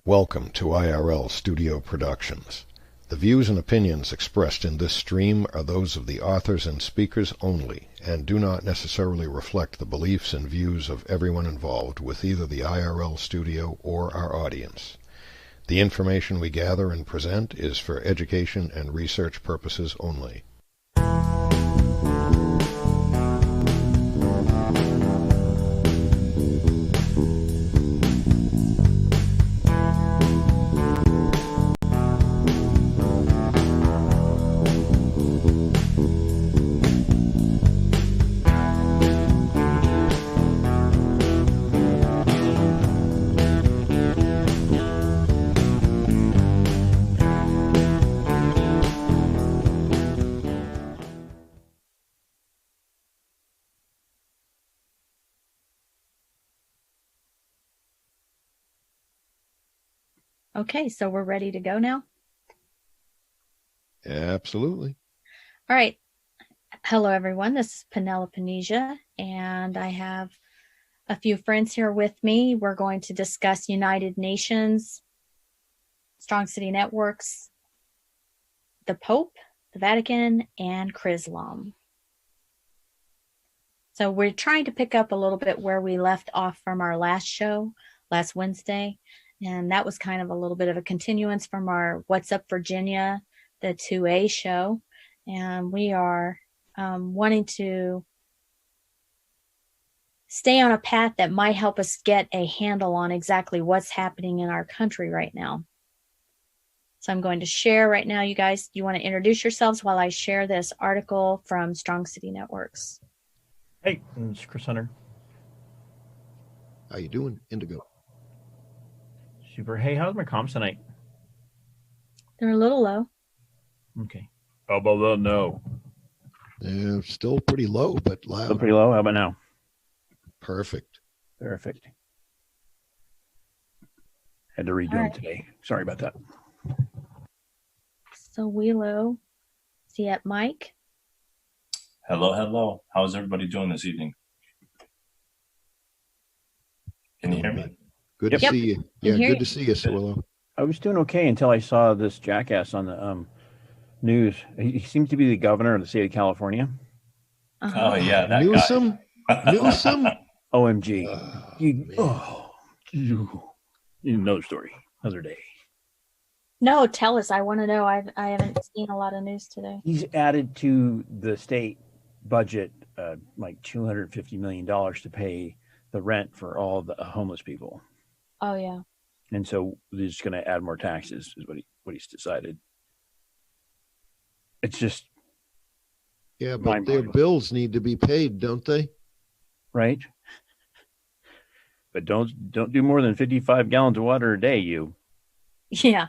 Welcome to IRL Studio Productions. The views and opinions expressed in this stream are those of the authors and speakers only, and do not necessarily reflect the beliefs and views of everyone involved with either the IRL studio or our audience. The information we gather and present is for education and research purposes only. Okay, so we're ready to go now? Absolutely. All right. Hello, everyone. This is Penelope, and I have a few friends here with me. We're going to discuss United Nations, Strong City Networks, the Pope, the Vatican, and Chrislam. So we're trying to pick up a little bit where we left off from our last show, last Wednesday. And that was kind of a little bit of a continuance from our What's Up Virginia, the 2A show. And we are wanting to stay on a path that might help us get a handle on exactly what's happening in our country right now. So I'm going to share right now, you guys. You want to introduce yourselves while I share this article from Strong City Networks? Hey, it's Chris Hunter. How you doing, Indigo? Super. Hey, how's my comms tonight? They're a little low. Okay. How about that? No. Still pretty low, but loud. Still pretty low. How about now? Perfect. Perfect. Had to redo them today. Sorry about that. So Wheelo, is he at Mike? Hello, hello. How's everybody doing this evening? Can you hear me? Good to see you. Yeah, good to see you, Swillow. I was doing okay until I saw this jackass on the news. He seems to be the governor of the state of California. Oh, yeah, that Newsom? guy. Newsom? OMG. Another story. Another day. No, tell us. I want to know. I haven't seen a lot of news today. He's added to the state budget like $250 million to pay the rent for all the homeless people. Oh, yeah. And so they're just going to add more taxes is what he's decided. It's just but their bills need to be paid, don't they? Right. But don't do more than 55 gallons of water a day, you. Yeah.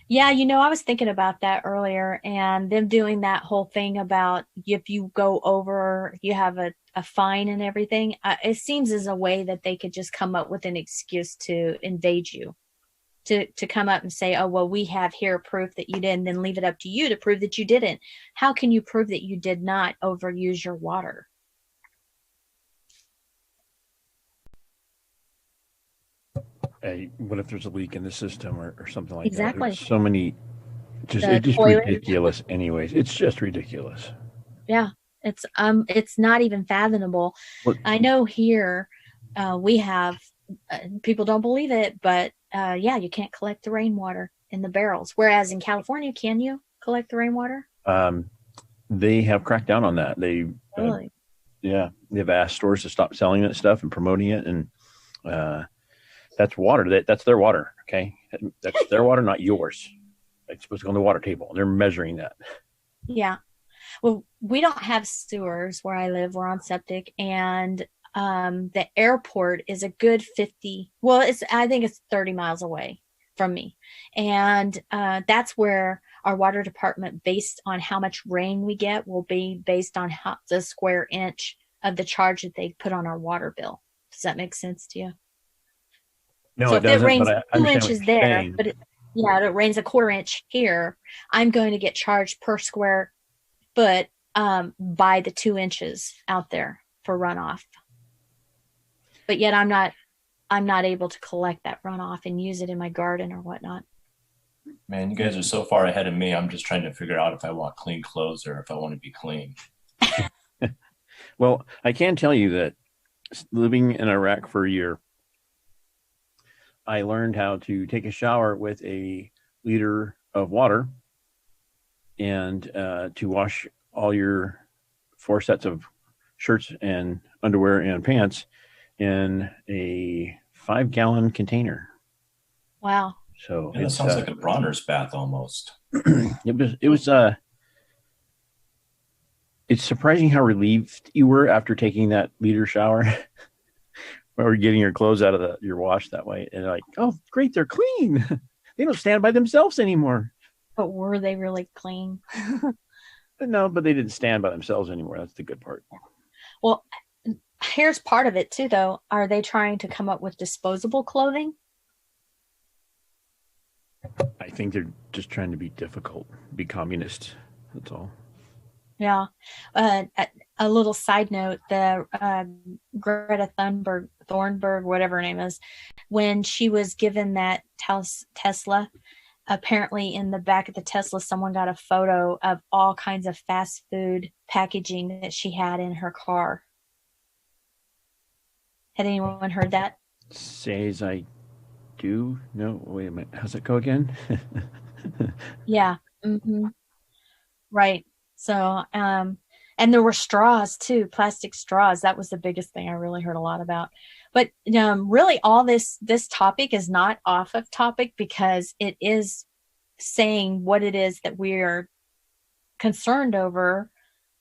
Yeah, I was thinking about that earlier, and them doing that whole thing about if you go over, you have a fine and everything. It seems as a way that they could just come up with an excuse to invade you, to come up and say, oh, well, we have here proof that you did, and then leave it up to you to prove that you didn't. How can you prove that you did not overuse your water? What if there's a leak in the system or something like Exactly. that? There's so many, it's just ridiculous anyways. It's just ridiculous. Yeah, it's not even fathomable. I know here we have, people don't believe it, but you can't collect the rainwater in the barrels. Whereas in California, can you collect the rainwater? They have cracked down on that. They Really? They've asked stores to stop selling that stuff and promoting it, and that's water. That's their water. Okay, that's their water, not yours. It's supposed to go on the water table. They're measuring that. Yeah. Well, we don't have sewers where I live. We're on septic, and the airport is a good 50. Well, I think it's 30 miles away from me, and that's where our water department, based on how much rain we get, will be based on the square inch of the charge that they put on our water bill. Does that make sense to you? No, so it doesn't. If it rains but I 2 inches there, saying. but it rains a quarter inch here, I'm going to get charged per square foot by the 2 inches out there for runoff. But yet I'm not I'm not able to collect that runoff and use it in my garden or whatnot. Man, you guys are so far ahead of me. I'm just trying to figure out if I want clean clothes or if I want to be clean. Well, I can tell you that living in Iraq for a year, I learned how to take a shower with a liter of water and to wash all your 4 sets of shirts and underwear and pants in a 5-gallon container. Wow. So Yeah, that sounds like a Bronner's bath almost. it was it's surprising how relieved you were after taking that liter shower or getting your clothes out of your wash that way. And like, oh, great, they're clean. They don't stand by themselves anymore. But were they really clean? No, but they didn't stand by themselves anymore. That's the good part. Well, here's part of it too, though. Are they trying to come up with disposable clothing? I think they're just trying to be difficult, be communist. That's all. Yeah. A little side note, the Greta Thunberg, whatever her name is, when she was given that Tesla, apparently in the back of the Tesla, someone got a photo of all kinds of fast food packaging that she had in her car. Had anyone heard that? Says I do. No, wait a minute. How's it go again? Yeah. Mm-hmm. Right. So, and there were straws too, plastic straws. That was the biggest thing I really heard a lot about. But really, all this topic is not off of topic because it is saying what it is that we're concerned over.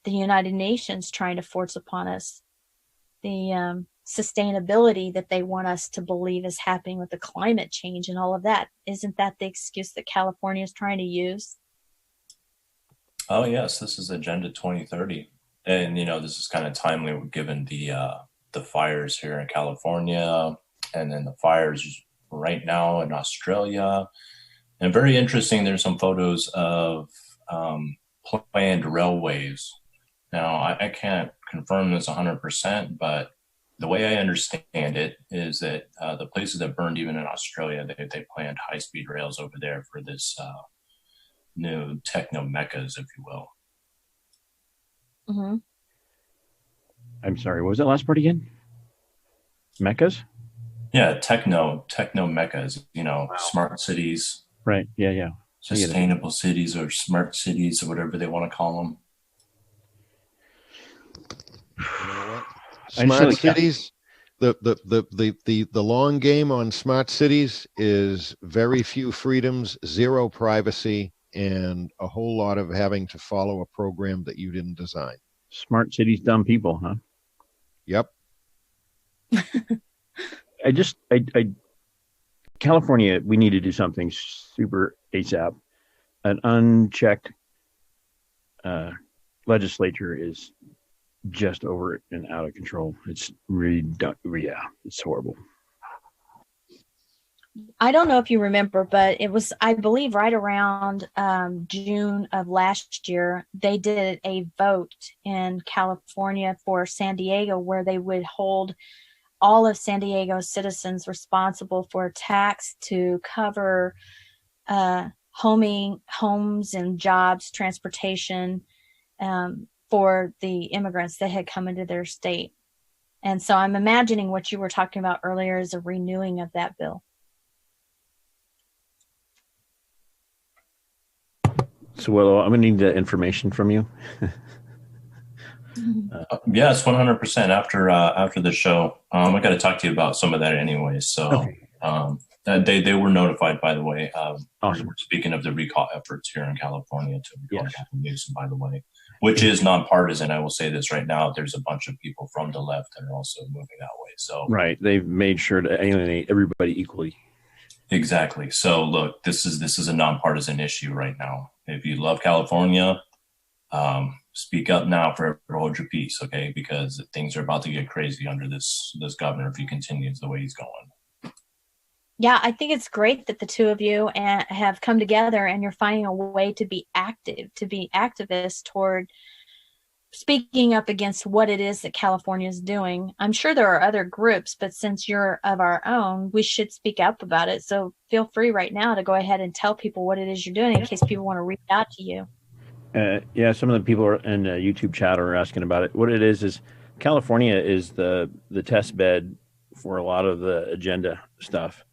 The United Nations trying to force upon us the sustainability that they want us to believe is happening with the climate change and all of that. Isn't that the excuse that California is trying to use? Oh yes, this is Agenda 2030, and this is kind of timely given the fires here in California, and then the fires right now in Australia. And very interesting. There's some photos of planned railways. Now I can't confirm this 100%, but the way I understand it is that the places that burned, even in Australia, they planned high-speed rails over there for this new techno meccas, if you will. Mm-hmm. I'm sorry. What was that last part again? Meccas? Yeah, techno meccas. Smart cities. Right. Yeah. Sustainable cities or smart cities or whatever they want to call them. You know what? Smart cities. The long game on smart cities is very few freedoms, zero privacy, and a whole lot of having to follow a program that you didn't design. Smart cities, dumb people, huh? Yep. California, we need to do something super ASAP. An unchecked legislature is just over and out of control. It's really, it's horrible. I don't know if you remember, but it was, I believe, right around June of last year, they did a vote in California for San Diego where they would hold all of San Diego's citizens responsible for a tax to cover homes and jobs, transportation for the immigrants that had come into their state. And so I'm imagining what you were talking about earlier is a renewing of that bill. So, Willow, I'm going to need the information from you. Yes, 100%. After the show, I got to talk to you about some of that anyway. So, okay. They were notified, by the way. Awesome. We're speaking of the recall efforts here in California to recall Gavin Newsom, by the way, which is nonpartisan. I will say this right now: there's a bunch of people from the left that are also moving that way. So, right, they've made sure to alienate everybody equally. Exactly. So, look, this is a nonpartisan issue right now. If you love California, speak up now, forever hold your peace, okay? Because things are about to get crazy under this governor if he continues the way he's going. Yeah, I think it's great that the two of you have come together and you're finding a way to be active, to be activists toward speaking up against what it is that California is doing. I'm sure there are other groups, but since you're of our own, we should speak up about it. So feel free right now to go ahead and tell people what it is you're doing in case people want to reach out to you. Yeah, some of the people are in the YouTube chat are asking about it. What it is California is the test bed for a lot of the agenda stuff,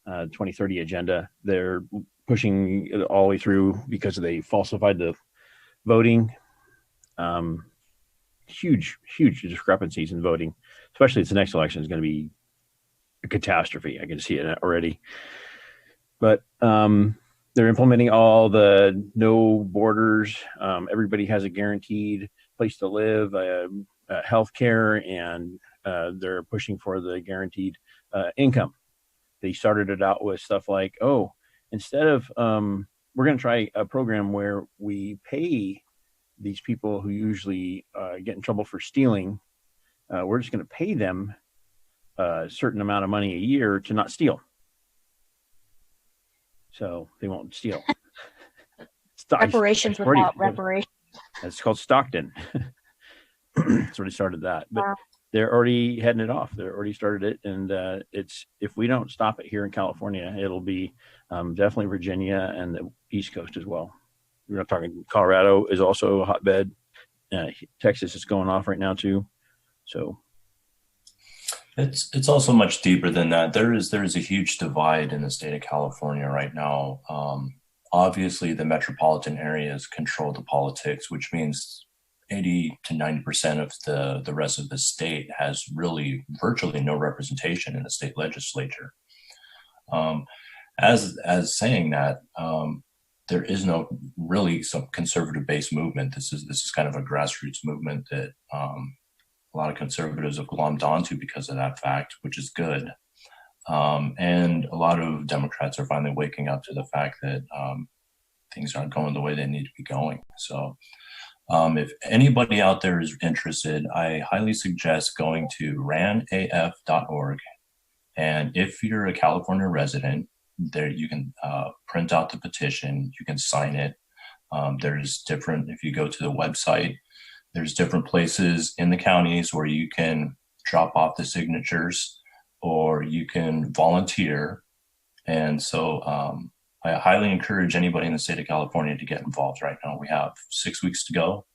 2030 agenda. They're pushing it all the way through because they falsified the voting. Huge discrepancies in voting, especially the next election is going to be a catastrophe. I can see it already. But they're implementing all the no borders. Everybody has a guaranteed place to live, health care, and they're pushing for the guaranteed income. They started it out with stuff like, oh, instead of we're going to try a program where we pay these people who usually get in trouble for stealing, we're just going to pay them a certain amount of money a year to not steal. So they won't steal. Reparations without reparations. That's called Stockton. That's where they started that. But they're already heading it off. They're already started it. And it's, if we don't stop it here in California, it'll be definitely Virginia and the East Coast as well. We're not talking, Colorado is also a hotbed. Texas is going off right now too. So it's also much deeper than that. There is a huge divide in the state of California right now. Obviously, the metropolitan areas control the politics, which means 80 to 90% of the rest of the state has really virtually no representation in the state legislature. As saying that, there is no really some conservative based movement. This is kind of a grassroots movement that a lot of conservatives have glommed onto because of that fact, which is good. And a lot of Democrats are finally waking up to the fact that things aren't going the way they need to be going. So if anybody out there is interested, I highly suggest going to ranaf.org. And if you're a California resident, there you can print out the petition, you can sign it. There's different, if you go to the website, there's different places in the counties where you can drop off the signatures or you can volunteer. And so I highly encourage anybody in the state of California to get involved right now. We have 6 weeks to go.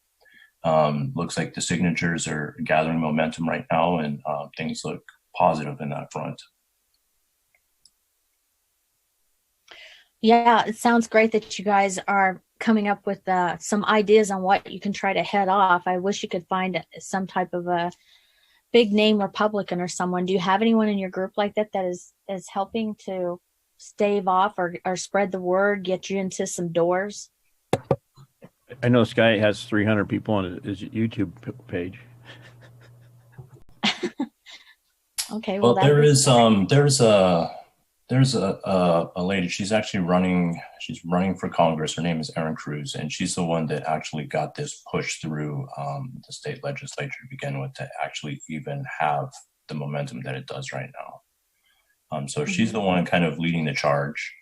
Looks like the signatures are gathering momentum right now, and things look positive in that front. Yeah, it sounds great that you guys are coming up with some ideas on what you can try to head off. I wish you could find some type of a big name Republican or someone. Do you have anyone in your group like that is helping to stave off or spread the word, get you into some doors? I know this guy has 300 people on his YouTube page. Okay. Well, there's a lady, she's actually running for Congress. Her name is Erin Cruz, and she's the one that actually got this push through the state legislature to begin with, to actually even have the momentum that it does right now. So she's the one kind of leading the charge.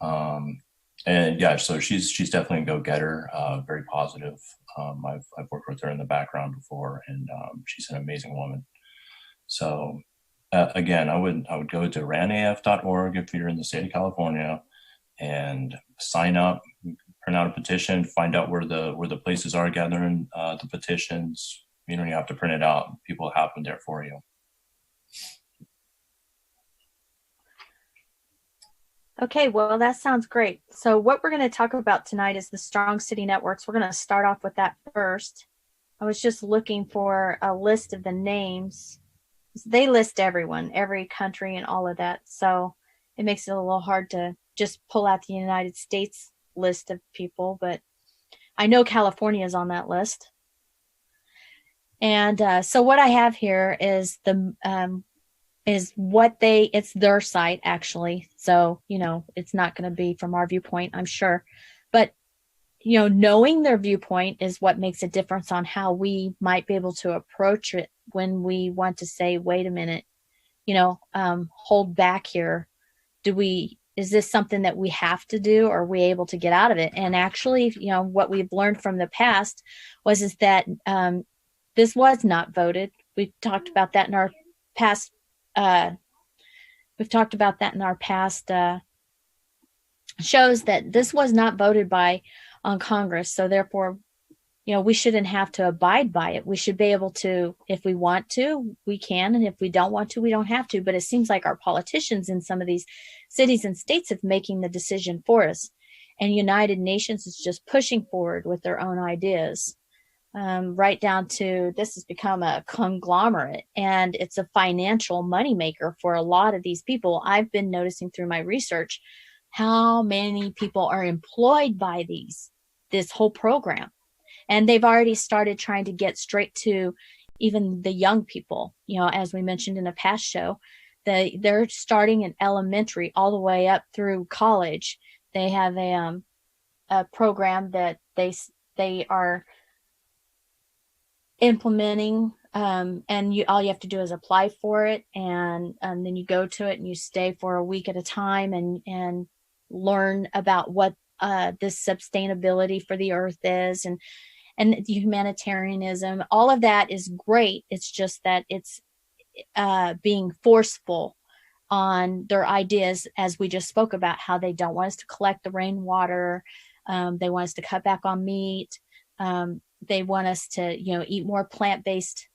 And yeah, so she's definitely a go-getter, very positive. I've worked with her in the background before, and she's an amazing woman. So again, I would go to ranaf.org if you're in the state of California and sign up, print out a petition, find out where the places are gathering the petitions. You don't even have to print it out. People have them there for you. Okay, well, that sounds great. So what we're going to talk about tonight is the Strong City Networks. We're going to start off with that first. I was just looking for a list of the names. They list everyone, every country and all of that. So it makes it a little hard to just pull out the United States list of people, but I know California is on that list. And so what I have here is it's their site actually. So, it's not going to be from our viewpoint, I'm sure, but knowing their viewpoint is what makes a difference on how we might be able to approach it when we want to say, wait a minute, hold back here. Do we is this something that we have to do, or are we able to get out of it? And actually, what we've learned from the past is that this was not voted. We've talked about that in our past. Shows that this was not voted on Congress. So therefore, we shouldn't have to abide by it. We should be able to, if we want to, we can. And if we don't want to, we don't have to. But it seems like our politicians in some of these cities and states are making the decision for us. And United Nations is just pushing forward with their own ideas. Right down to, this has become a conglomerate, and it's a financial moneymaker for a lot of these people. I've been noticing through my research how many people are employed by this whole program. And they've already started trying to get straight to even the young people. As we mentioned in a past show, they're starting in elementary all the way up through college. They have a program that they are implementing, and all you have to do is apply for it, and then you go to it and you stay for a week at a time and learn about what this sustainability for the earth is, and humanitarianism. All of that is great. It's just that it's being forceful on their ideas, as we just spoke about, how they don't want us to collect the rainwater. They want us to cut back on meat. They want us to, eat more plant-based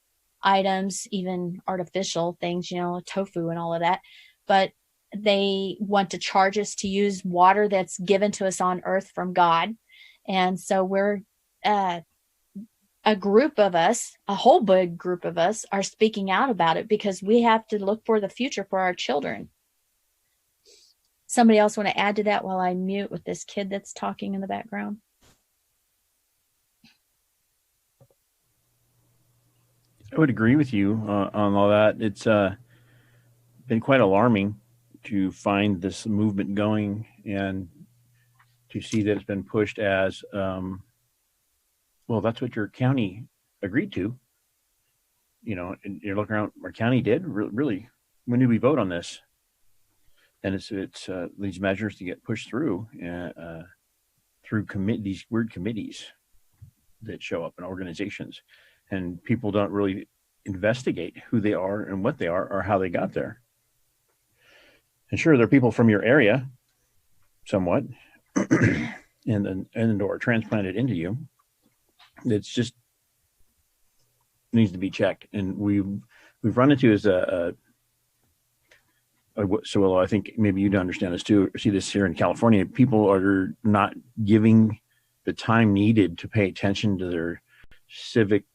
items, even artificial things, tofu and all of that. But they want to charge us to use water that's given to us on earth from God. And so we're a group of us, a whole big group of us, are speaking out about it because we have to look for the future for our children. Somebody else want to add to that while I mute with this kid that's talking in the background? I would agree with you on all that. It's been quite alarming to find this movement going and to see that it's been pushed as, well, that's what your county agreed to. And you're looking around, our county did? Really? When did we vote on this? And it's these measures to get pushed through through these weird committees that show up in organizations. And people don't really investigate who they are and what they are or how they got there. And sure, they're people from your area, somewhat, and or transplanted into you. It's just needs to be checked. And we've run into as so I think maybe you'd understand this too, see this here in California. People are not giving the time needed to pay attention to their civic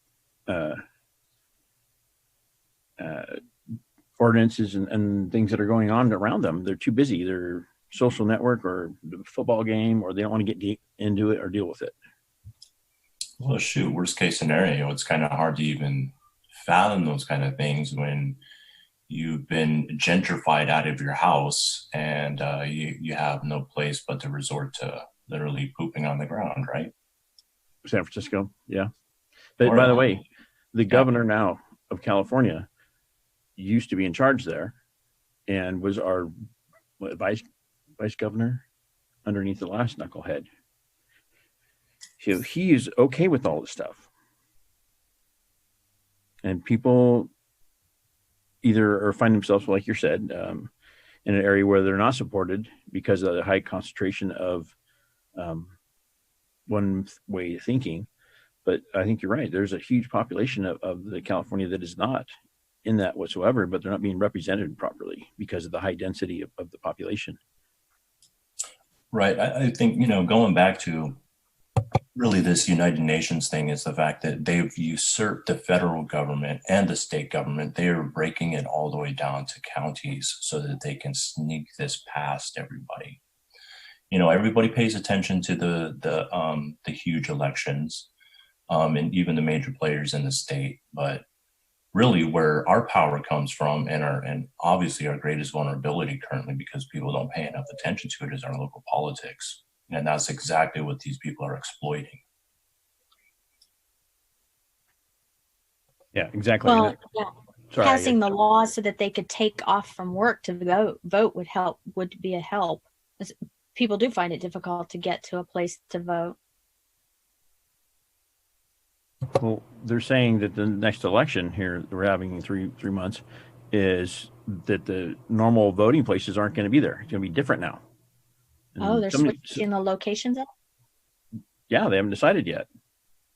ordinances and things that are going on around them. They're too busy. Their social network or the football game, or they don't want to get deep into it or deal with it. Well, shoot, worst case scenario, it's kind of hard to even fathom those kind of things when you've been gentrified out of your house and you have no place but to resort to literally pooping on the ground, right? San Francisco, yeah. But by the way, the governor now of California used to be in charge there and was our vice governor underneath the last knucklehead. So he is okay with all this stuff. And people either find themselves, like you said, in an area where they're not supported because of the high concentration of one way of thinking. But I think you're right. There's a huge population of the California that is not in that whatsoever, but they're not being represented properly because of the high density of the population. Right. I think, going back to really this United Nations thing is the fact that they've usurped the federal government and the state government. They are breaking it all the way down to counties so that they can sneak this past everybody. Everybody pays attention to the huge elections. And even the major players in the state, but really where our power comes from and obviously our greatest vulnerability currently, because people don't pay enough attention to it, is our local politics. And that's exactly what these people are exploiting. Yeah, exactly. Well, yeah. Passing the law so that they could take off from work to vote would be a help. People do find it difficult to get to a place to vote. Well, they're saying that the next election here that we're having in three months is that the normal voting places aren't going to be there. It's going to be different now. And they're switching the locations up? Yeah, they haven't decided yet.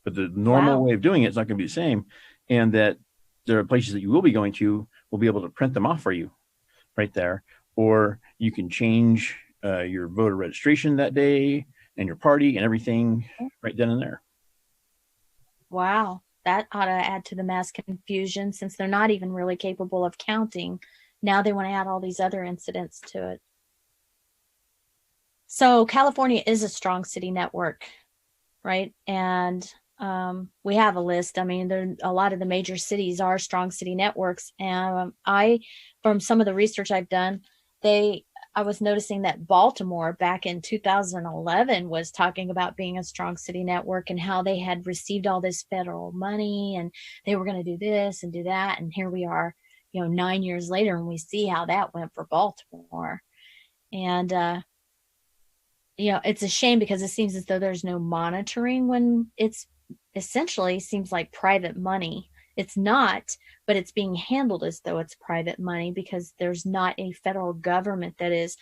But the normal way of doing it is not going to be the same. And that there are places that you will be going to will be able to print them off for you right there. Or you can change your voter registration that day and your party and everything right then and there. Wow. That ought to add to the mass confusion, since they're not even really capable of counting. Now they want to add all these other incidents to it. So California is a strong city network, right? And we have a list. I mean, a lot of the major cities are strong city networks. And from some of the research I've done, I was noticing that Baltimore back in 2011 was talking about being a strong city network and how they had received all this federal money and they were going to do this and do that. And here we are, 9 years later, and we see how that went for Baltimore. And, it's a shame because it seems as though there's no monitoring when it's essentially seems like private money. It's not, but it's being handled as though it's private money because there's not a federal government that is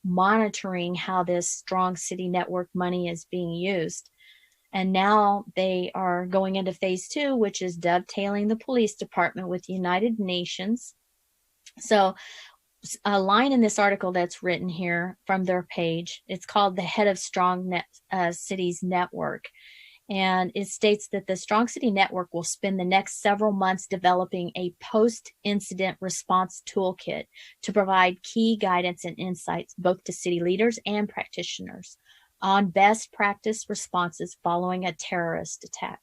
monitoring how this strong city network money is being used. And now they are going into phase 2, which is dovetailing the police department with the United Nations. So a line in this article that's written here from their page, it's called the Head of Strong Cities Network. And it states that the Strong City Network will spend the next several months developing a post-incident response toolkit to provide key guidance and insights both to city leaders and practitioners on best practice responses following a terrorist attack.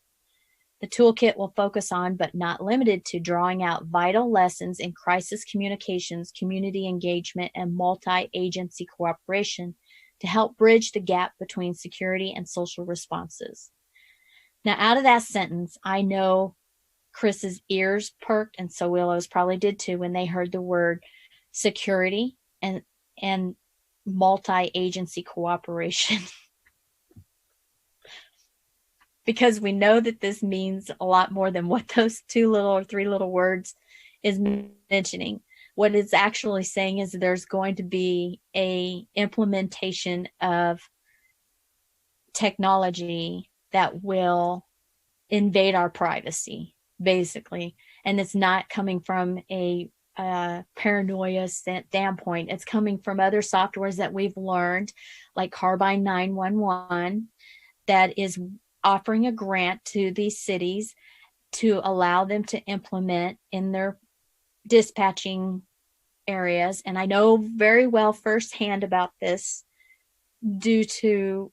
The toolkit will focus on, but not limited to, drawing out vital lessons in crisis communications, community engagement, and multi-agency cooperation to help bridge the gap between security and social responses. Now, out of that sentence, I know Chris's ears perked, and so Willow's probably did too, when they heard the word security and multi-agency cooperation. Because we know that this means a lot more than what those 2 little or 3 little words is mentioning. What it's actually saying is there's going to be a implementation of technology that will invade our privacy, basically. And it's not coming from a paranoia standpoint. It's coming from other softwares that we've learned, like Carbine 911, that is offering a grant to these cities to allow them to implement in their dispatching areas. And I know very well firsthand about this due to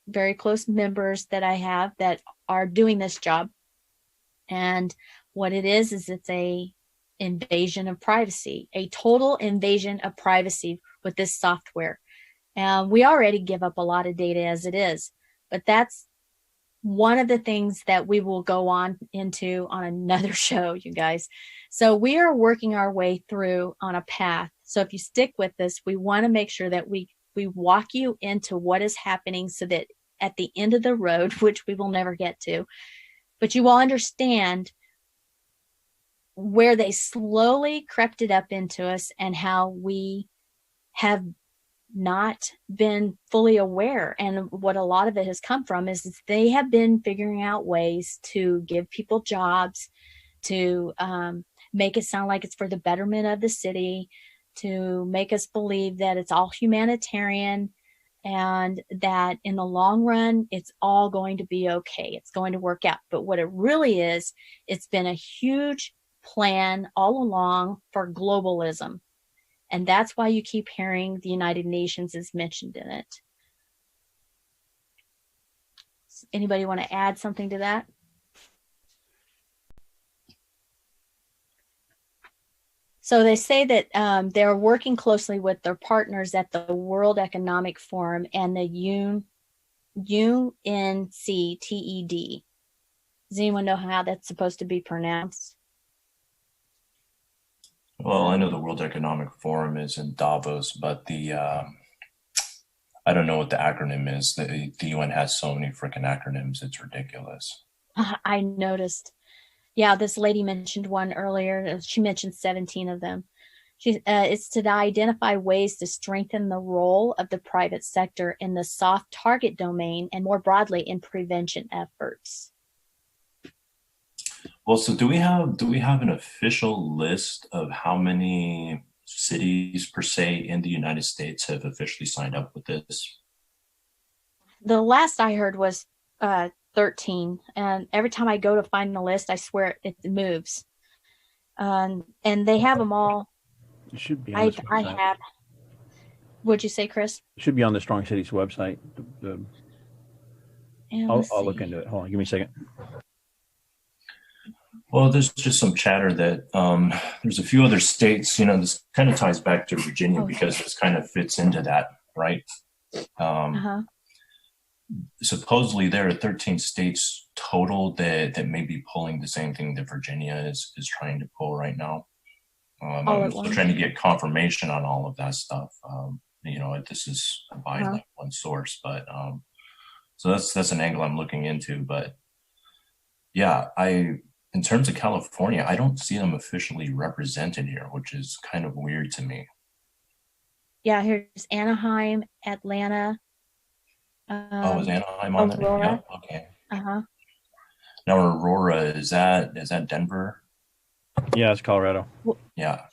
very close members that I have that are doing this job. And what it is it's a invasion of privacy, a total invasion of privacy with this software. And we already give up a lot of data as it is, but that's one of the things that we will go on into on another show, you guys. So we are working our way through on a path. So if you stick with this, we want to make sure that we walk you into what is happening so that at the end of the road, which we will never get to, but you will understand where they slowly crept it up into us and how we have not been fully aware. And what a lot of it has come from is they have been figuring out ways to give people jobs, to make it sound like it's for the betterment of the city, to make us believe that it's all humanitarian and that in the long run, it's all going to be okay. It's going to work out. But what it really is, it's been a huge plan all along for globalism. And that's why you keep hearing the United Nations is mentioned in it. Anybody want to add something to that? So they say that they're working closely with their partners at the World Economic Forum and the UNCTED. Does anyone know how that's supposed to be pronounced? Well, I know the World Economic Forum is in Davos, but the I don't know what the acronym is. The UN has so many freaking acronyms. It's ridiculous. I noticed. Yeah, this lady mentioned one earlier. She mentioned 17 of them. It's to identify ways to strengthen the role of the private sector in the soft target domain and more broadly in prevention efforts. Well, so do we have an official list of how many cities per se in the United States have officially signed up with this? The last I heard was 13, and every time I go to find the list, I swear it moves. And they have them all. It should be on this I website. have. What'd you say, Chris? It should be on the Strong Cities website. I'll look into it. Hold on, give me a second. Well, there's just some chatter that there's a few other states. This kind of ties back to Virginia because this kind of fits into that, right? Supposedly, there are 13 states total that may be pulling the same thing that Virginia is trying to pull right now. I'm still trying to get confirmation on all of that stuff. This is by like one source, but so that's an angle I'm looking into. But yeah, in terms of California, I don't see them officially represented here, which is kind of weird to me. Yeah, here's Anaheim, Atlanta. Is Anaheim on that? Aurora. Yeah, okay. Now, Aurora, is that Denver? Yeah, it's Colorado. Yeah.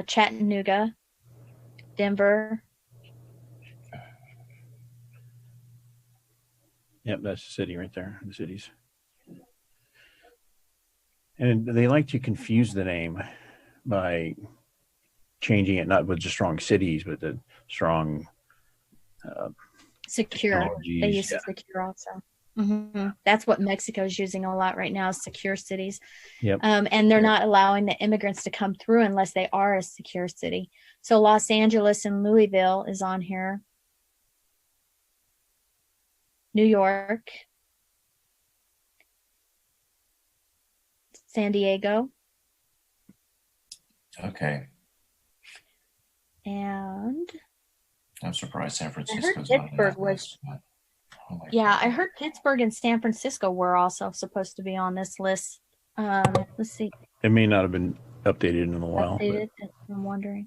Chattanooga, Denver. Yep, that's the city right there, the cities. And they like to confuse the name by changing it, not with just strong cities, but the strong secure. They use secure also. That's what Mexico is using a lot right now, is secure cities. Yep. And they're not allowing the immigrants to come through unless they are a secure city. So Los Angeles and Louisville is on here. New York. San Diego. Okay. And I'm surprised San Francisco's not on that list. I heard Pittsburgh and San Francisco were also supposed to be on this list. Let's see. It may not have been updated in a while. Updated, I'm wondering.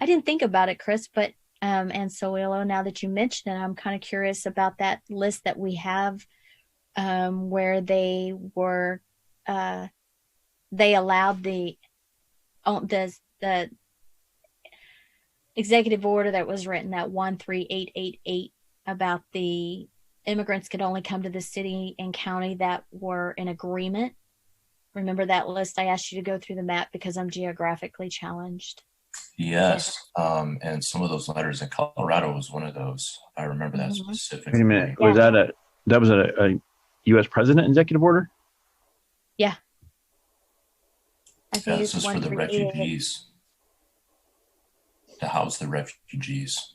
I didn't think about it, Chris, but and Soilo, now that you mentioned it, I'm kind of curious about that list that we have, where they were they allowed the executive order that was written, that 13888, about the immigrants could only come to the city and county that were in agreement. Remember that list? I asked you to go through the map because I'm geographically challenged. Yes, and some of those letters in Colorado was one of those. I remember that specifically. Wait a minute, was that was a U.S. president executive order? Yeah. I think this is for the refugees, to house the refugees.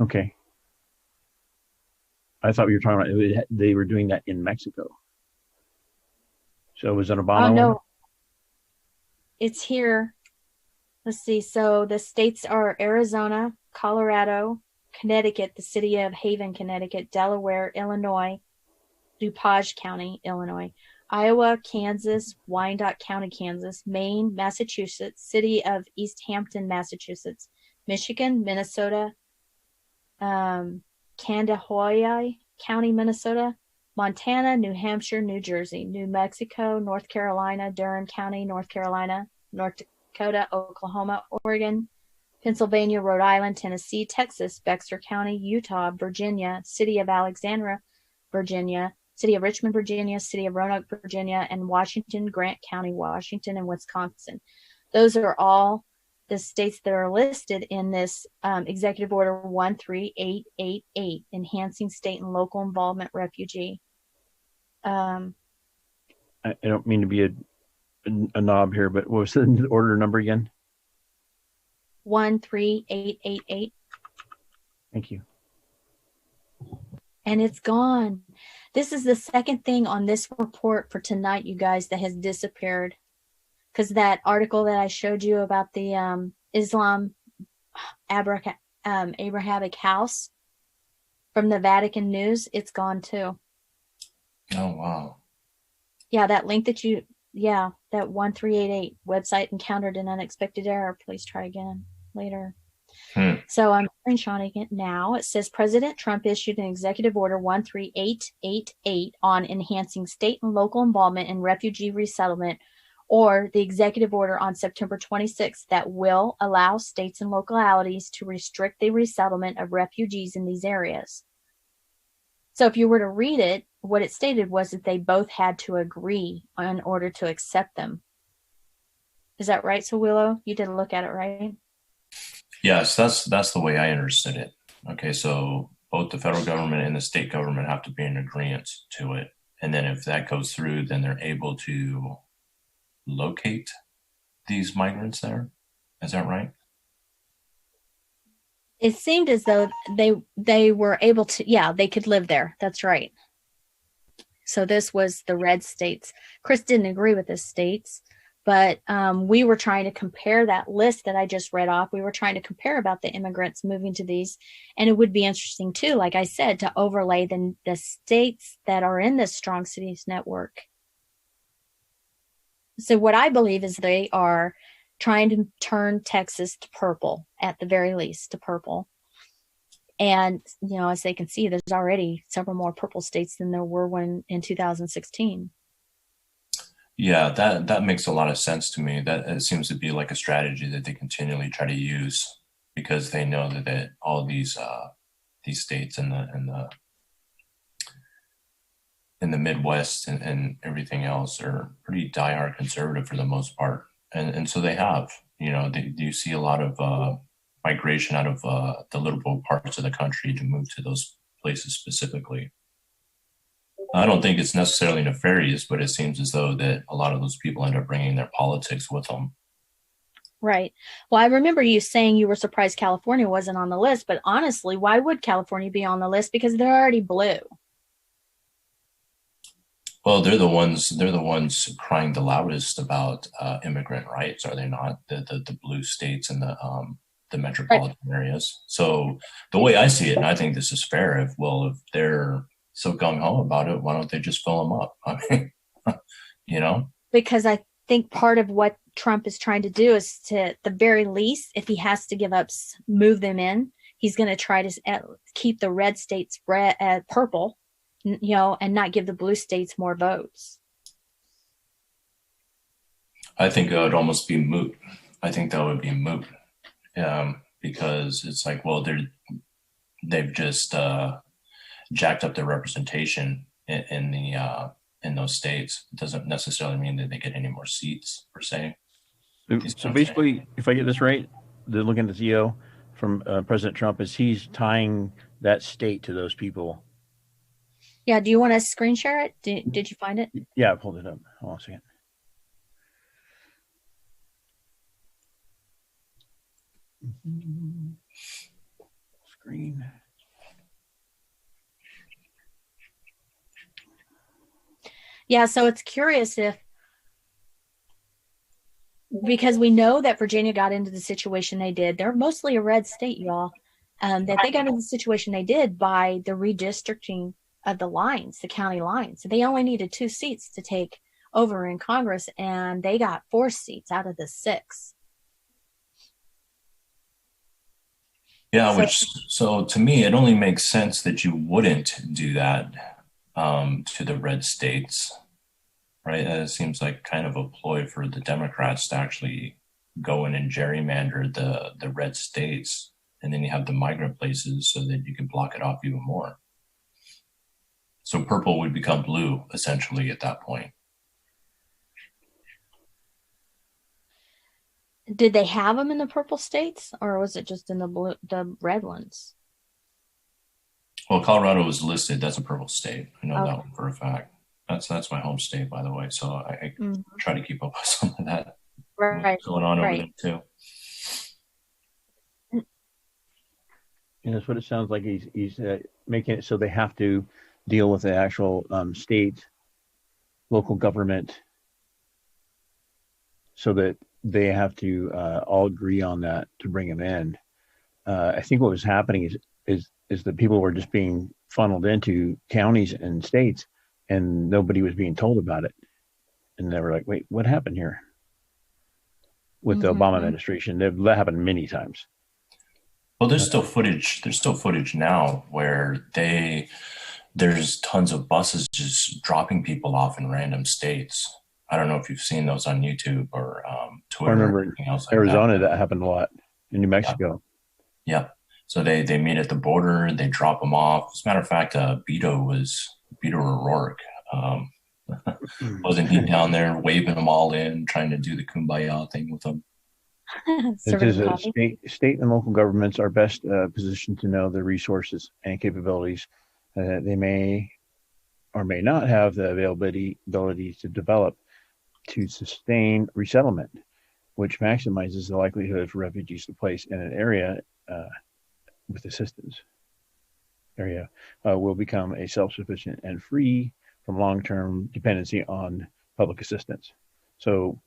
Okay. I thought we were talking about they were doing that in Mexico. So was it Obama? Oh, no. It's here. Let's see. So the states are Arizona, Colorado, Connecticut, the city of Haven, Connecticut, Delaware, Illinois, DuPage County, Illinois, Iowa, Kansas, Wyandotte County, Kansas, Maine, Massachusetts, city of East Hampton, Massachusetts, Michigan, Minnesota, Candahoya County, Minnesota, Montana, New Hampshire, New Jersey, New Mexico, North Carolina, Durham County, North Carolina, North Dakota, Oklahoma, Oregon, Pennsylvania, Rhode Island, Tennessee, Texas, Bexar County, Utah, Virginia, city of Alexandria, Virginia, city of Richmond, Virginia, city of Roanoke, Virginia, and Washington, Grant County, Washington, and Wisconsin. Those are all the states that are listed in this Executive Order 13888, Enhancing State and Local Involvement Refugee. I don't mean to be a knob here, but what was the order number again? 13888. Thank you. And it's gone. This is the second thing on this report for tonight, you guys, that has disappeared. Because that article that I showed you about the Islam Abrahamic house from the Vatican News, it's gone too. Oh, wow. Yeah, that link that that 1388 website encountered an unexpected error. Please try again later. So I'm screenshotting it now. It says President Trump issued an executive order 13888 on enhancing state and local involvement in refugee resettlement, or the executive order on September 26th that will allow states and localities to restrict the resettlement of refugees in these areas. So if you were to read it, what it stated was that they both had to agree in order to accept them. Is that right? So Willow, you did look at it, right? Yes, that's the way I understood it. Okay, so both the federal government and the state government have to be in agreement to it. And then if that goes through, then they're able to locate these migrants there. Is that right? It seemed as though they were able to, yeah, they could live there. That's right. So this was the red states. Chris didn't agree with the states, but we were trying to compare that list that I just read off. We were trying to compare about the immigrants moving to these. And it would be interesting too, like I said, to overlay the states that are in this Strong Cities network. So what I believe is they are trying to turn Texas to purple, at the very least, to purple. And, you know, as they can see, there's already several more purple states than there were when in 2016. Yeah, that makes a lot of sense to me. That it seems to be like a strategy that they continually try to use, because they know that all these states in the Midwest and everything else are pretty diehard conservative for the most part. And so they have, you know, you see a lot of migration out of the liberal parts of the country to move to those places specifically. I don't think it's necessarily nefarious, but it seems as though that a lot of those people end up bringing their politics with them. Right. Well, I remember you saying you were surprised California wasn't on the list, but honestly, why would California be on the list? Because they're already blue. Well, they're the ones crying the loudest about immigrant rights, are they not? The blue states and the metropolitan areas. So the way I see it, and I think this is fair, if they're so gung-ho about it, why don't they just fill them up? I mean, you know? Because I think part of what Trump is trying to do is to, at the very least, if he has to move them in, he's going to try to keep the red states purple, you know, and not give the blue states more votes. I think it would almost be moot. I think that would be moot, because it's like, well, they've just jacked up their representation in those states. It doesn't necessarily mean that they get any more seats per se. So basically, if I get this right, looking at the CEO from President Trump is he's tying that state to those people. Yeah. Do you want to screen share it? Did you find it? Yeah, I pulled it up. Hold on a second. Screen. Yeah, so it's curious because we know that Virginia got into the situation they did. They're mostly a red state, y'all. That they got into the situation they did by the redistricting of the lines, the county lines. So they only needed 2 seats to take over in Congress, and they got 4 seats out of the 6. Yeah, so to me, it only makes sense that you wouldn't do that to the red states, right? It seems like kind of a ploy for the Democrats to actually go in and gerrymander the red states, and then you have the migrant places so that you can block it off even more. So purple would become blue essentially at that point. Did they have them in the purple states, or was it just in the red ones? Well, Colorado was listed. That's a purple state. I know that one for a fact. That's my home state, by the way. So I try to keep up with some of that. What's going on over there too. And that's what it sounds like. He's making it so they have to deal with the actual state, local government, so that they have to all agree on that to bring them in. I think what was happening is that people were just being funneled into counties and states, and nobody was being told about it. And they were like, "Wait, what happened here?" With the Obama administration, that happened many times. Well, there's still footage. There's still footage now where there's tons of buses just dropping people off in random states. I don't know if you've seen those on YouTube or Twitter. I remember or anything else like Arizona that happened a lot. In New Mexico. Yeah. So they meet at the border. They drop them off. As a matter of fact, Beto O'Rourke. Wasn't he down there waving them all in, trying to do the kumbaya thing with them? It is a state and local governments are best positioned to know the resources and capabilities that they may or may not have the ability to develop to sustain resettlement, which maximizes the likelihood for refugees to place in an area with assistance. Area will become a self-sufficient and free from long-term dependency on public assistance. So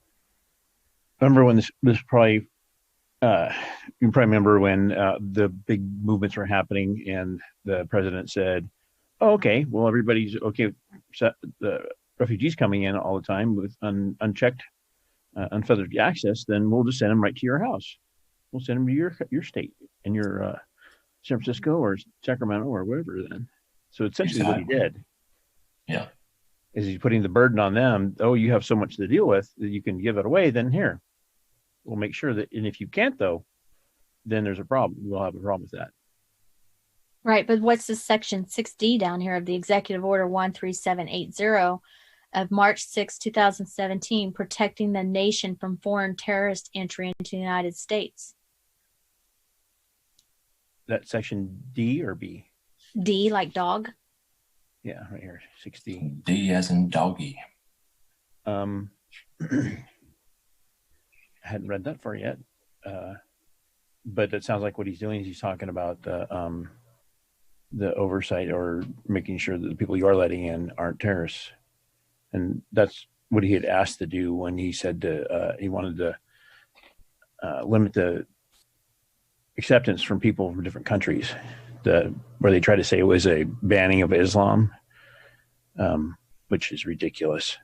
remember when this probably you probably remember when the big movements were happening and the president said, "Oh, okay, well, everybody's okay, the refugees coming in all the time with unchecked unfettered access, then we'll just send them right to your house. We'll send them to your state and your San Francisco or Sacramento or wherever then." So essentially what he did, yeah, is he's putting the burden on them. Oh, you have so much to deal with that you can give it away, then here, we'll make sure that, and if you can't though, then there's a problem. We'll have a problem with that. Right, but what's this section 6D down here of the Executive Order 13780 of March 6, 2017, protecting the nation from foreign terrorist entry into the United States? That section D or B? D, like dog? Yeah, right here, 6D. D as in doggy. I hadn't read that far yet, but it sounds like what he's doing is he's talking about the oversight or making sure that the people you are letting in aren't terrorists, and that's what he had asked to do when he said he wanted to limit the acceptance from people from different countries, where they try to say it was a banning of Islam, which is ridiculous.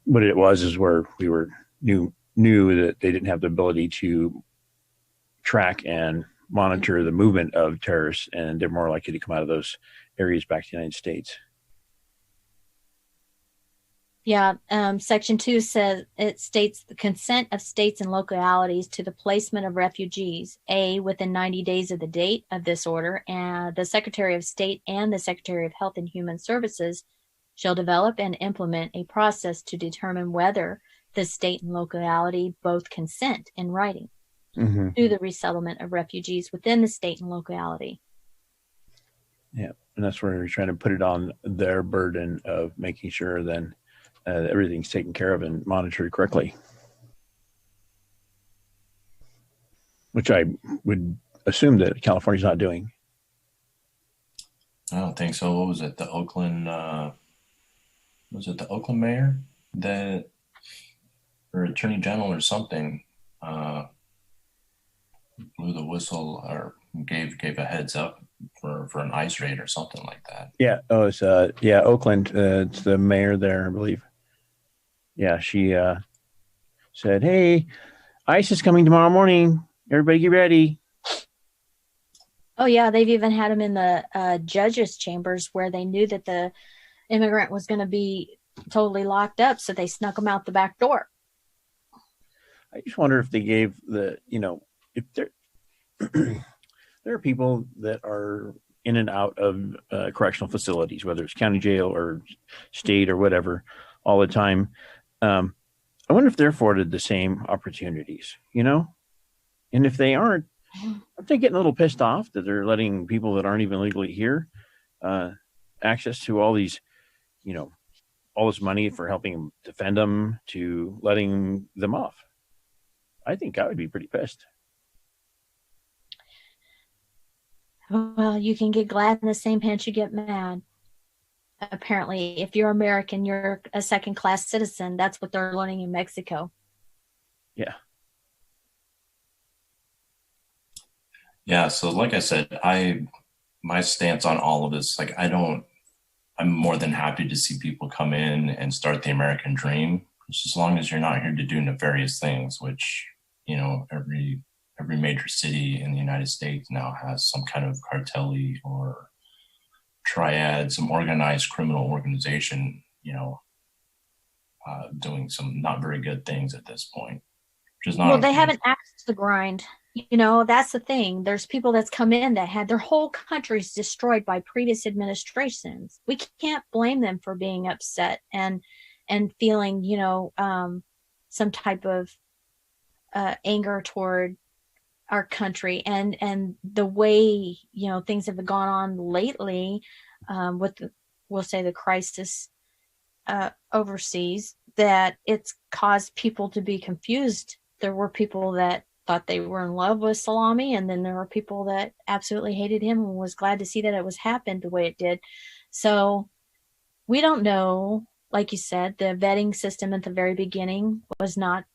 What it was is where we were knew that they didn't have the ability to track and monitor the movement of terrorists, and they're more likely to come out of those areas back to the United States. Yeah, Section 2 says, it states the consent of states and localities to the placement of refugees, within 90 days of the date of this order, and the Secretary of State and the Secretary of Health and Human Services shall develop and implement a process to determine whether the state and locality both consent in writing to the resettlement of refugees within the state and locality. Yeah, and that's where we're trying to put it on their burden of making sure then everything's taken care of and monitored correctly, which I would assume that California's not doing. I don't think so. What was it? The Oakland mayor that, or attorney general or something, blew the whistle or gave a heads up for an ICE raid or something like that. Yeah. Oh, it's Oakland. It's the mayor there, I believe. Yeah, she said, "Hey, ICE is coming tomorrow morning. Everybody get ready." Oh yeah, they've even had them in the judges' chambers where they knew that the immigrant was going to be totally locked up, so they snuck him out the back door. I just wonder if they gave if there there are people that are in and out of correctional facilities, whether it's county jail or state or whatever, all the time. I wonder if they're afforded the same opportunities, and if they aren't they getting a little pissed off that they're letting people that aren't even legally here access to all these, all this money for helping them defend them to letting them off? I think I would be pretty pissed. Well, you can get glad in the same pants you get mad. Apparently, if you're American, you're a second-class citizen. That's what they're learning in Mexico. Yeah. Yeah. So like I said, my stance on all of this, like I'm more than happy to see people come in and start the American dream, just as long as you're not here to do nefarious things, which, every major city in the United States now has some kind of cartel or triad, some organized criminal organization, doing some not very good things at this point, which is not Well, they okay. haven't axed the grind. That's the thing. There's people that's come in that had their whole countries destroyed by previous administrations. We can't blame them for being upset and feeling, some type of anger toward our country and the way things have gone on lately, with we'll say the crisis overseas, that it's caused people to be confused. There were people that thought they were in love with Salami, and then there were people that absolutely hated him and was glad to see that it was happened the way it did. So we don't know. Like you said, the vetting system at the very beginning was not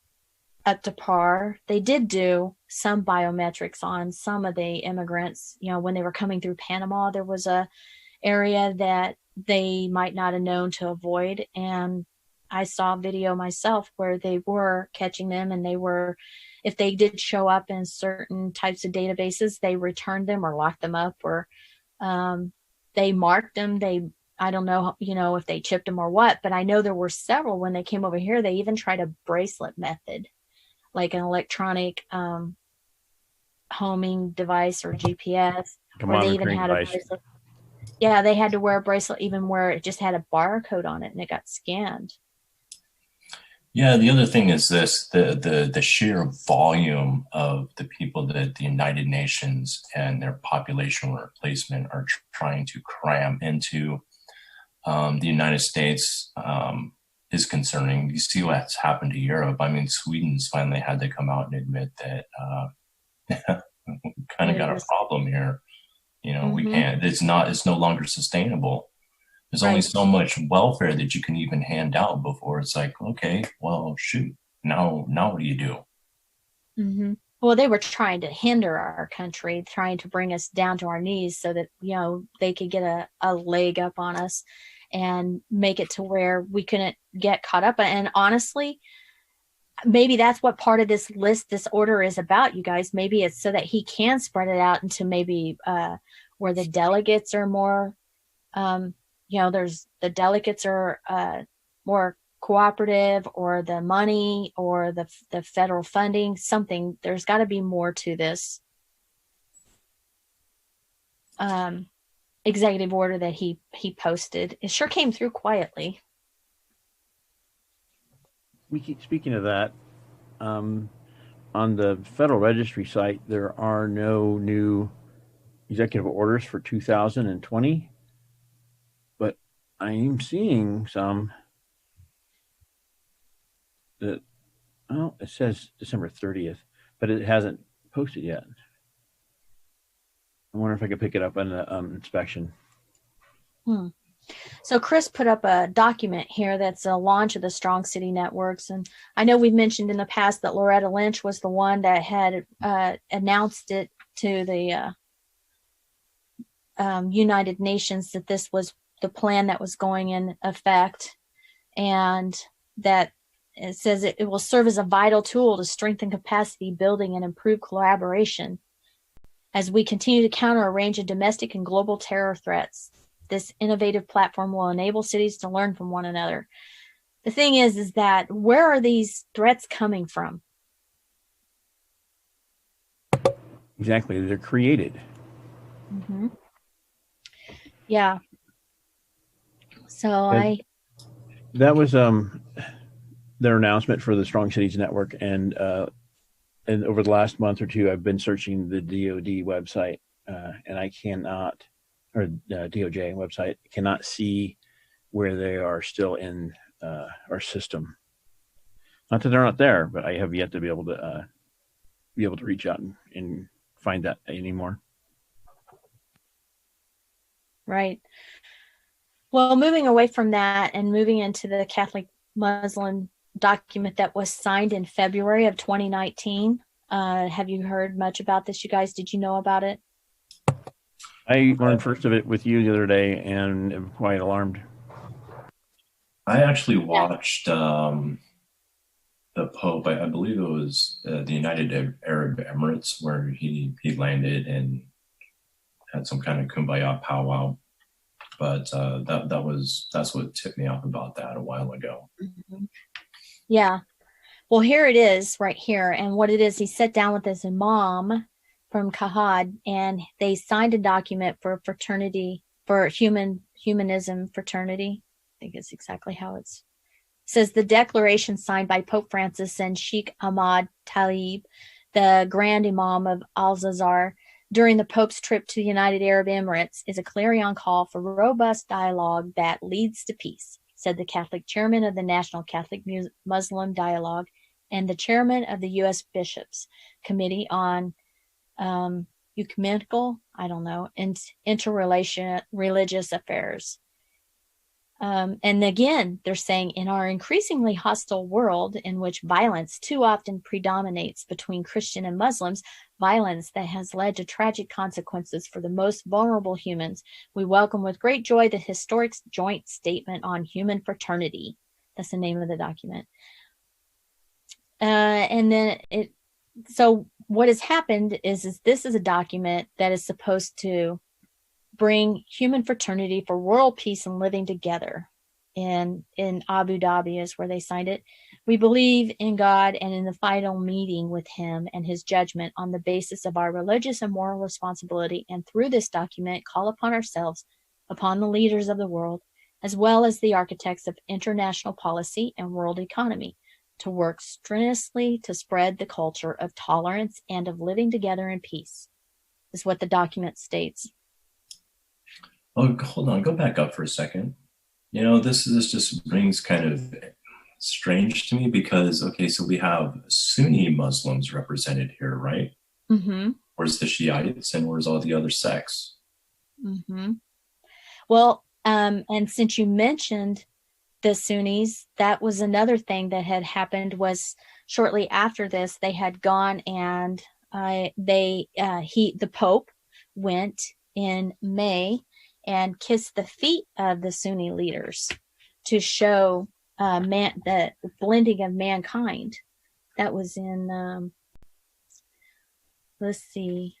up to par. They did do some biometrics on some of the immigrants. When they were coming through Panama, there was a area that they might not have known to avoid. And I saw a video myself where they were catching them, and if they did show up in certain types of databases, they returned them or locked them up, or they marked them. I don't know, if they chipped them or what, but I know there were several when they came over here. They even tried a bracelet method, like an electronic homing device or GPS, or they even had a bracelet. Yeah, they had to wear a bracelet even where it just had a barcode on it and it got scanned. Yeah, the other thing is this: the sheer volume of the people that the United Nations and their population replacement are trying to cram into the United States is concerning. You see what's happened to Europe. I mean, Sweden's finally had to come out and admit that we kind of got a problem here. We can't. It's no longer sustainable. There's only so much welfare that you can even hand out before it's like, okay, well, shoot. Now what do you do? Mm-hmm. Well, they were trying to hinder our country, trying to bring us down to our knees so that, they could get a leg up on us and make it to where we couldn't get caught up. And honestly, maybe that's what part of this order is about, you guys. Maybe it's so that he can spread it out into maybe where the delegates are more, there's the delegates are more cooperative, or the money or the federal funding, something. There's got to be more to this executive order that he posted. It sure came through quietly. We keep speaking of that. On the Federal Registry site, there are no new executive orders for 2020, but I am seeing some that, it says December 30th, but it hasn't posted yet. I wonder if I could pick it up on the inspection. So Chris put up a document here that's a launch of the Strong City Networks. And I know we've mentioned in the past that Loretta Lynch was the one that had announced it to the United Nations, that this was the plan that was going in effect, and that it says it will serve as a vital tool to strengthen capacity building and improve collaboration as we continue to counter a range of domestic and global terror threats. This innovative platform will enable cities to learn from one another. The thing is that where are these threats coming from? Exactly. They're created. Mm-hmm. Yeah. So that was their announcement for the Strong Cities Network, and over the last month or two, I've been searching the DoD website, and I cannot, or DOJ website, cannot see where they are still in our system. Not that they're not there, but I have yet to be able to reach out and find that anymore. Right. Well, moving away from that and moving into the Catholic Muslim document that was signed in February of 2019. Have you heard much about this, you guys? Did you know about it? I learned first of it with you the other day, and I'm quite alarmed. I actually watched the Pope. I believe it was the United Arab Emirates, where he landed and had some kind of kumbaya powwow. But that's what tipped me off about that a while ago. Mm-hmm. Yeah. Well, here it is right here. And what it is, he sat down with his imam from Kahad, and they signed a document for fraternity, for humanism fraternity. I think it's exactly how it says. The declaration signed by Pope Francis and Sheikh Ahmad Talib, the Grand Imam of Al-Azhar, during the Pope's trip to the United Arab Emirates, is a clarion call for robust dialogue that leads to peace, said the Catholic chairman of the National Catholic Muslim Dialogue and the chairman of the U.S. Bishops' Committee on Ecumenical, and Interreligious Affairs. And again, they're saying, in our increasingly hostile world in which violence too often predominates between Christian and Muslims, violence that has led to tragic consequences for the most vulnerable humans, we welcome with great joy the historic joint statement on human fraternity. That's the name of the document. And then so what has happened is this is a document that is supposed to bring human fraternity for world peace and living together. In Abu Dhabi is where they signed it. We believe in God and in the final meeting with him and his judgment on the basis of our religious and moral responsibility, and through this document call upon ourselves, upon the leaders of the world, as well as the architects of international policy and world economy, to work strenuously to spread the culture of tolerance and of living together in peace, is what the document states. Oh, hold on. Go back up for a second. This just rings kind of strange to me because, okay, so we have Sunni Muslims represented here, right? Mm-hmm. Where's the Shiites and where's all the other sects? Mm-hmm. Well, and since you mentioned the Sunnis, that was another thing that had happened. Was shortly after this, they had gone and the Pope went in May and kissed the feet of the Sunni leaders to show the blending of mankind. That was in, let's see,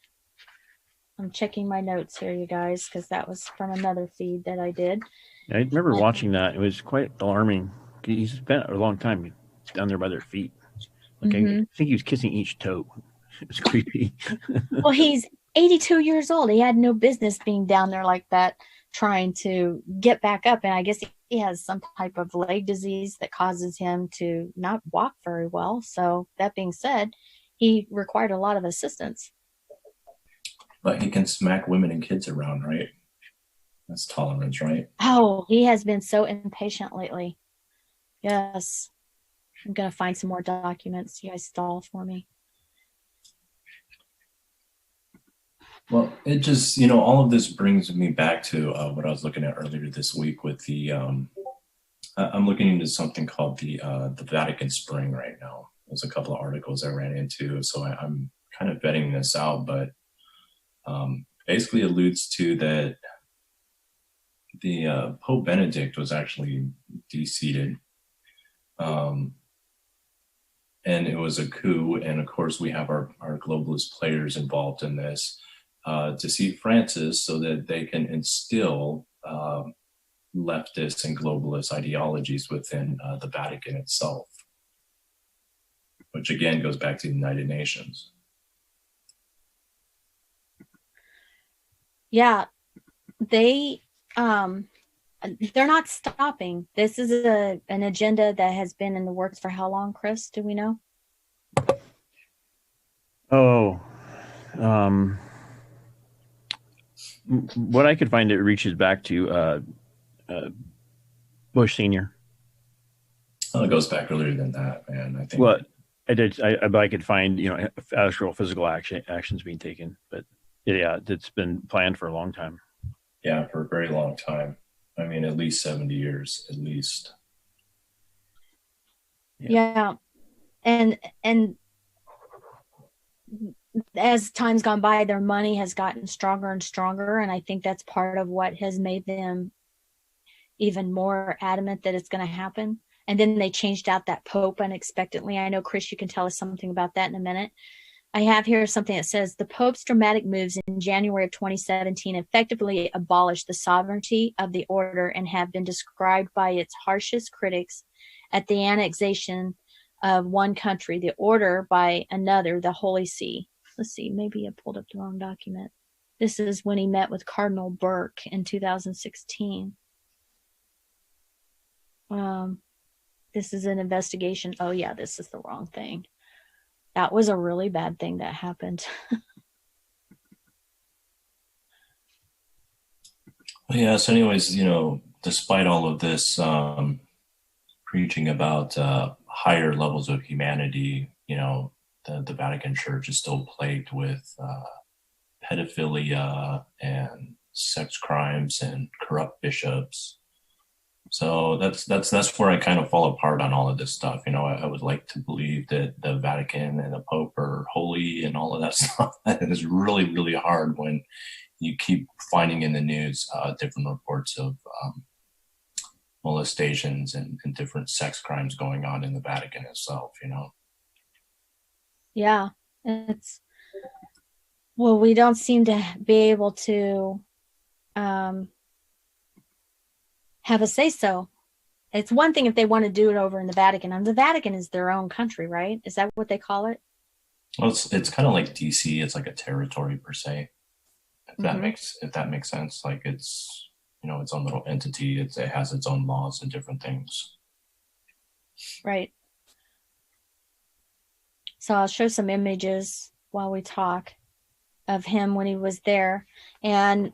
I'm checking my notes here, you guys, because that was from another feed that I did. I remember watching that. It was quite alarming. He's spent a long time down there by their feet. Okay, I think he was kissing each toe. It was creepy. Well, he's 82 years old. He had no business being down there like that, trying to get back up. And I guess he has some type of leg disease that causes him to not walk very well. So that being said, he required a lot of assistance. But he can smack women and kids around, right? That's tolerance, right? Oh, he has been so impatient lately. Yes. I'm going to find some more documents. You guys stall for me. Well, it just, all of this brings me back to what I was looking at earlier this week with the, I'm looking into something called the Vatican Spring right now. There's a couple of articles I ran into, so I'm kind of vetting this out, but basically alludes to that the Pope Benedict was actually de-seated. And it was a coup. And of course, we have our globalist players involved in this to seat Francis so that they can instill leftist and globalist ideologies within the Vatican itself, which again goes back to the United Nations. Yeah, they're not stopping. This is an agenda that has been in the works for how long, Chris? Do we know? What I could find, it reaches back to Bush Senior. Well, it goes back earlier than that, man. I think. Well, I could find actual physical actions being taken, but yeah, it's been planned for a long time. Yeah, for a very long time. I mean, at least 70 years, at least. Yeah. And as time's gone by, their money has gotten stronger and stronger. And I think that's part of what has made them even more adamant that it's going to happen. And then they changed out that Pope unexpectedly. I know, Chris, you can tell us something about that in a minute. I have here something that says the Pope's dramatic moves in January of 2017 effectively abolished the sovereignty of the order and have been described by its harshest critics at the annexation of one country, the order, by another, the Holy See. Let's see, maybe I pulled up the wrong document. This is when he met with Cardinal Burke in 2016. This is an investigation. Oh, yeah, this is the wrong thing. That was a really bad thing that happened. Yeah, so anyways, despite all of this preaching about higher levels of humanity, the Vatican Church is still plagued with pedophilia and sex crimes and corrupt bishops. So that's where I kind of fall apart on all of this stuff. I would like to believe that the Vatican and the Pope are holy and all of that stuff. And it's really, really hard when you keep finding in the news different reports of molestations and different sex crimes going on in the Vatican itself, Yeah, we don't seem to be able to have a say-so. It's one thing if they want to do it over in the Vatican, and the Vatican is their own country, right? Is that what they call it? Well, it's kind of like DC. It's like a territory per se. If that makes sense. Like it's its own little entity. It has its own laws and different things. Right. So I'll show some images while we talk of him when he was there. And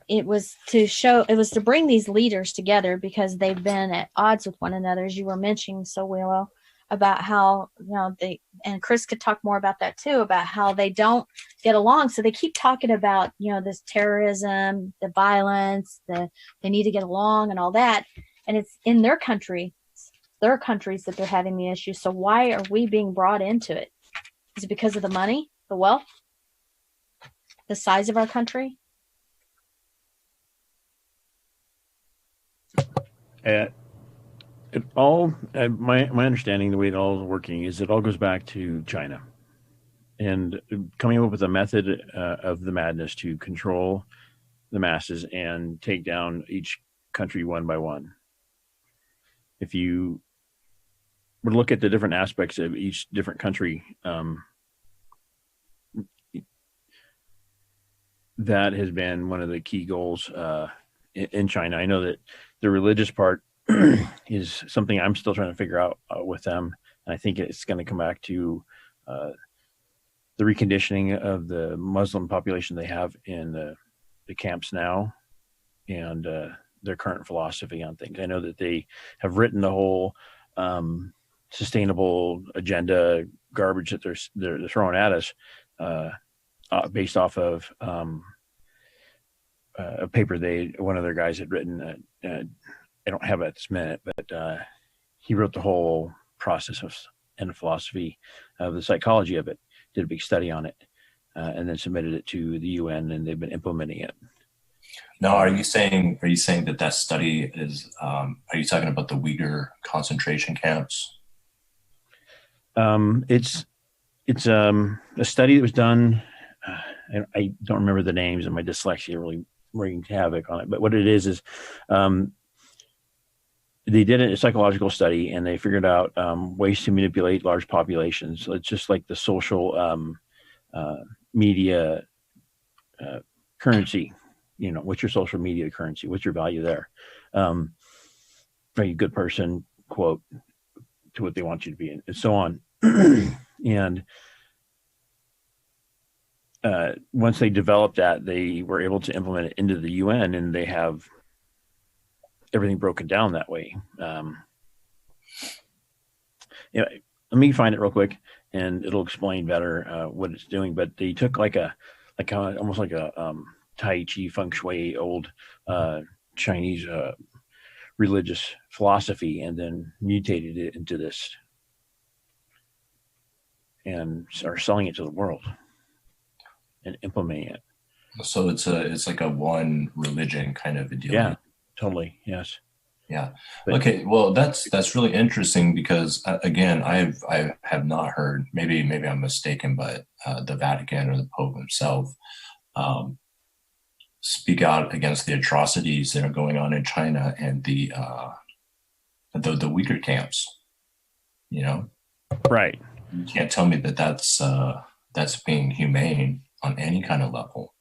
it was to bring these leaders together because they've been at odds with one another, as you were mentioning, so Willow, about how, and Chris could talk more about that too, about how they don't get along. So they keep talking about, this terrorism, the violence, they need to get along and all that. And it's in their countries that they're having the issue. So why are we being brought into it? Is it because of the money, the wealth, the size of our country? It all, my understanding, the way it all is working is it all goes back to China and coming up with a method of the madness to control the masses and take down each country one by one. If you would look at the different aspects of each different country, that has been one of the key goals in China. I know that the religious part is something I'm still trying to figure out with them. And I think it's going to come back to the reconditioning of the Muslim population they have in the camps now and their current philosophy on things. I know that they have written the whole sustainable agenda garbage that they're throwing at us based off of a paper one of their guys had written. I don't have it at this minute, but he wrote the whole process and the philosophy of the psychology of it, did a big study on it, and then submitted it to the UN, and they've been implementing it. Now, are you saying that study is, are you talking about the Uyghur concentration camps? It's a study that was done. I don't remember the names, and my dyslexia really wreaking havoc on it. But what it is they did a psychological study, and they figured out ways to manipulate large populations. So it's just like the social media currency. What's your social media currency? What's your value there? Are you a good person? Quote to what they want you to be, and so on. And once they developed that, they were able to implement it into the UN, and they have everything broken down that way. Let me find it real quick, and it'll explain better what it's doing. But they took almost like a Tai Chi, Feng Shui, old Chinese religious philosophy, and then mutated it into this and are selling it to the world and implementing it. So it's like a one religion kind of a deal. Yeah, totally. Yes. Yeah. But, okay. Well, that's really interesting because again, I have not heard. Maybe I'm mistaken, but the Vatican or the Pope himself speak out against the atrocities that are going on in China and the Uyghur camps. You know, right. You can't tell me that that's being humane on any kind of level.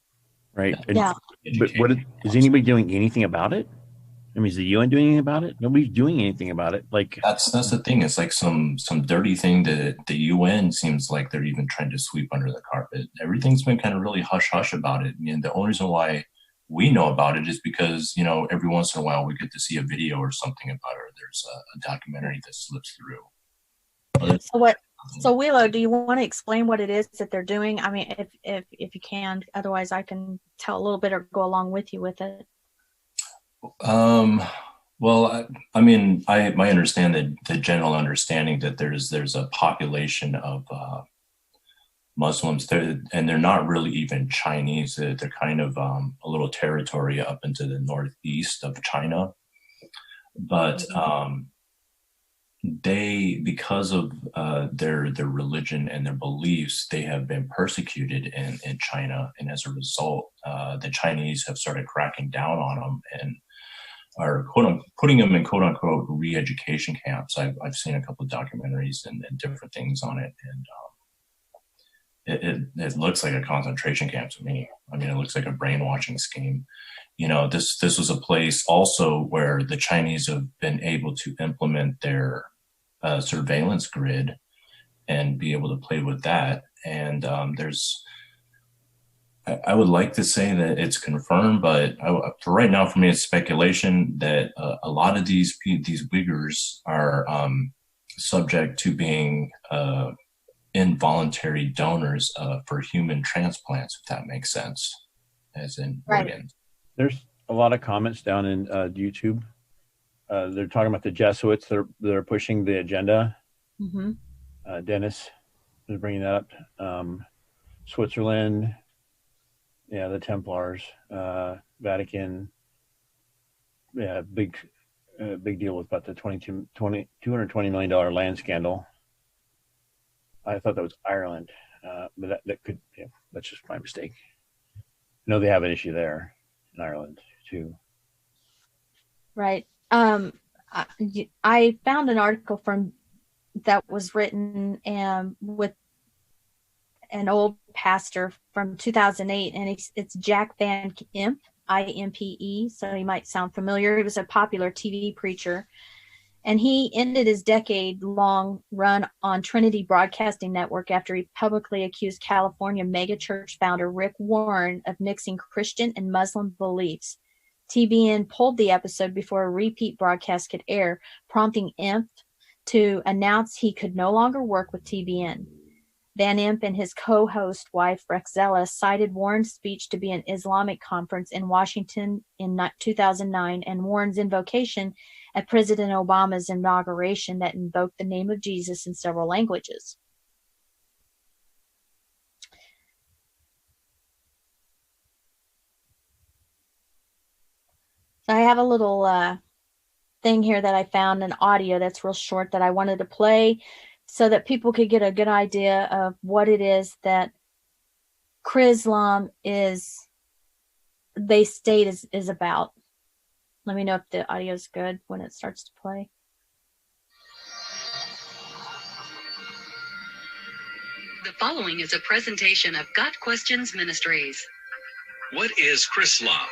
Right. Yeah. But is anybody doing anything about it? I mean, is the UN doing anything about it? Nobody's doing anything about it. Like that's the thing. It's like some dirty thing that the UN seems like they're even trying to sweep under the carpet. Everything's been kind of really hush hush about it. And the only reason why we know about it is because, you know, every once in a while we get to see a video or something about it. Or there's a documentary that slips through. So Willow, do you want to explain what it is that they're doing? I mean, if you can, otherwise I can tell a little bit or go along with you with it. Well, I mean, I understand that the general understanding that there's a population of Muslims there, and they're not really even Chinese. They're kind of a little territory up into the northeast of China, but they, because of their religion and their beliefs, they have been persecuted in China, and as a result, the Chinese have started cracking down on them and are putting them in quote unquote re-education camps. I've seen a couple of documentaries and different things on it, and it looks like a concentration camp to me. I mean, it looks like a brainwashing scheme. You know, this was a place also where the Chinese have been able to implement their surveillance grid and be able to play with that. And I would like to say that it's confirmed, but for right now, for me, it's speculation that a lot of these Uyghurs are subject to being involuntary donors for human transplants, if that makes sense, as in organs. There's a lot of comments down in YouTube. They're talking about the Jesuits that are pushing the agenda. Mm-hmm. Dennis is bringing that up. Switzerland. Yeah, the Templars, Vatican. Yeah, big deal with about the $220 million land scandal. I thought that was Ireland, but that could, yeah, that's just my mistake. I know they have an issue there in Ireland too. Right. I found an article that was written with an old pastor from 2008, and it's Jack Van Impe, IMPE, so he might sound familiar. He was a popular TV preacher, and he ended his decade-long run on Trinity Broadcasting Network after he publicly accused California megachurch founder Rick Warren of mixing Christian and Muslim beliefs. TBN pulled the episode before a repeat broadcast could air, prompting Impe to announce he could no longer work with TBN. Van Impe and his co-host wife, Rexella, cited Warren's speech to be an Islamic conference in Washington in 2009 and Warren's invocation at President Obama's inauguration that invoked the name of Jesus in several languages. So I have a little thing here that I found, an audio that's real short that I wanted to play so that people could get a good idea of what it is that Chrislam they state is about. Let me know if the audio is good when it starts to play. The following is a presentation of Got Questions Ministries. What is Chrislam?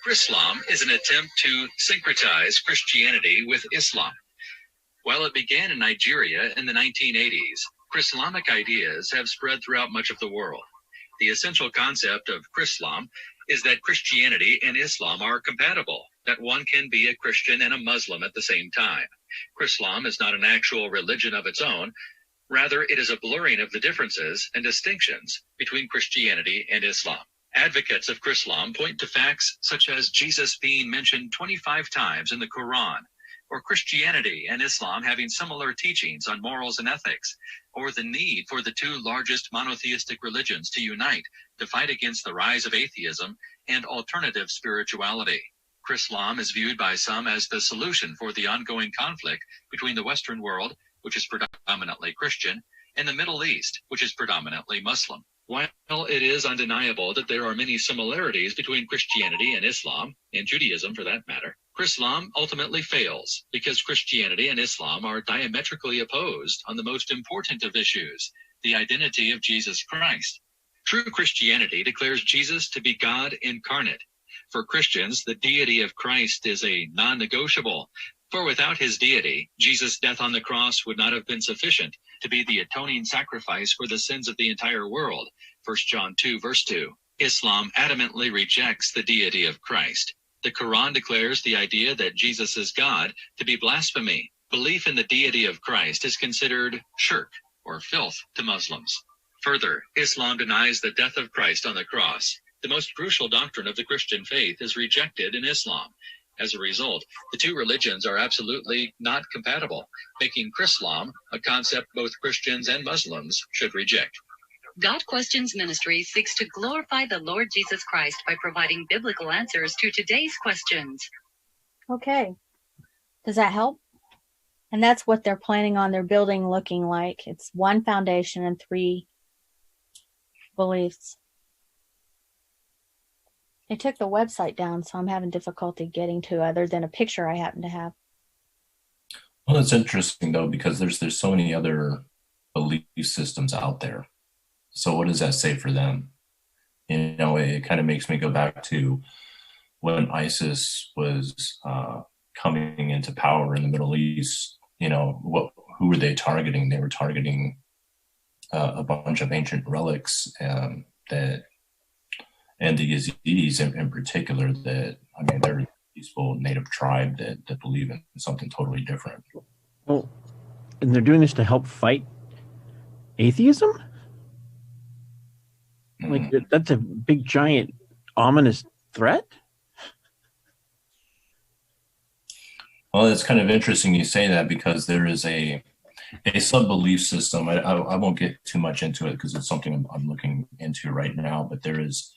Chrislam is an attempt to syncretize Christianity with Islam. While it began in Nigeria in the 1980s, Chrislamic ideas have spread throughout much of the world. The essential concept of Chrislam is that Christianity and Islam are compatible, that one can be a Christian and a Muslim at the same time. Chrislam is not an actual religion of its own. Rather, it is a blurring of the differences and distinctions between Christianity and Islam. Advocates of Chrislam point to facts such as Jesus being mentioned 25 times in the Quran, or Christianity and Islam having similar teachings on morals and ethics, or the need for the two largest monotheistic religions to unite to fight against the rise of atheism and alternative spirituality. Chrislam is viewed by some as the solution for the ongoing conflict between the Western world, which is predominantly Christian, and the Middle East, which is predominantly Muslim. While it is undeniable that there are many similarities between Christianity and Islam, and Judaism for that matter, Chrislam ultimately fails because Christianity and Islam are diametrically opposed on the most important of issues, the identity of Jesus Christ. True Christianity declares Jesus to be God incarnate. For Christians, the deity of Christ is a non-negotiable, for without his deity, Jesus' death on the cross would not have been sufficient to be the atoning sacrifice for the sins of the entire world. 1 John 2, verse 2. Islam adamantly rejects the deity of Christ. The Quran declares the idea that Jesus is God to be blasphemy. Belief in the deity of Christ is considered shirk, or filth, to Muslims. Further, Islam denies the death of Christ on the cross. The most crucial doctrine of the Christian faith is rejected in Islam. As a result, the two religions are absolutely not compatible, making Chrislam a concept both Christians and Muslims should reject. Got Questions Ministry seeks to glorify the Lord Jesus Christ by providing biblical answers to today's questions. Okay. Does that help? And that's what they're planning on their building looking like. It's one foundation and 3 beliefs. They took the website down, so I'm having difficulty getting to other than a picture I happen to have. Well, it's interesting though, because there's so many other belief systems out there. So what does that say for them? You know, it kind of makes me go back to when ISIS was coming into power in the Middle East. You know, who were they targeting? They were targeting a bunch of ancient relics and the Yazidis in particular, that, I mean, they're a peaceful native tribe that believe in something totally different. Well, and they're doing this to help fight atheism? Mm-hmm. Like, that's a big, giant, ominous threat? Well, it's kind of interesting you say that, because there is a sub-belief system. I won't get too much into it because it's something I'm looking into right now, but there's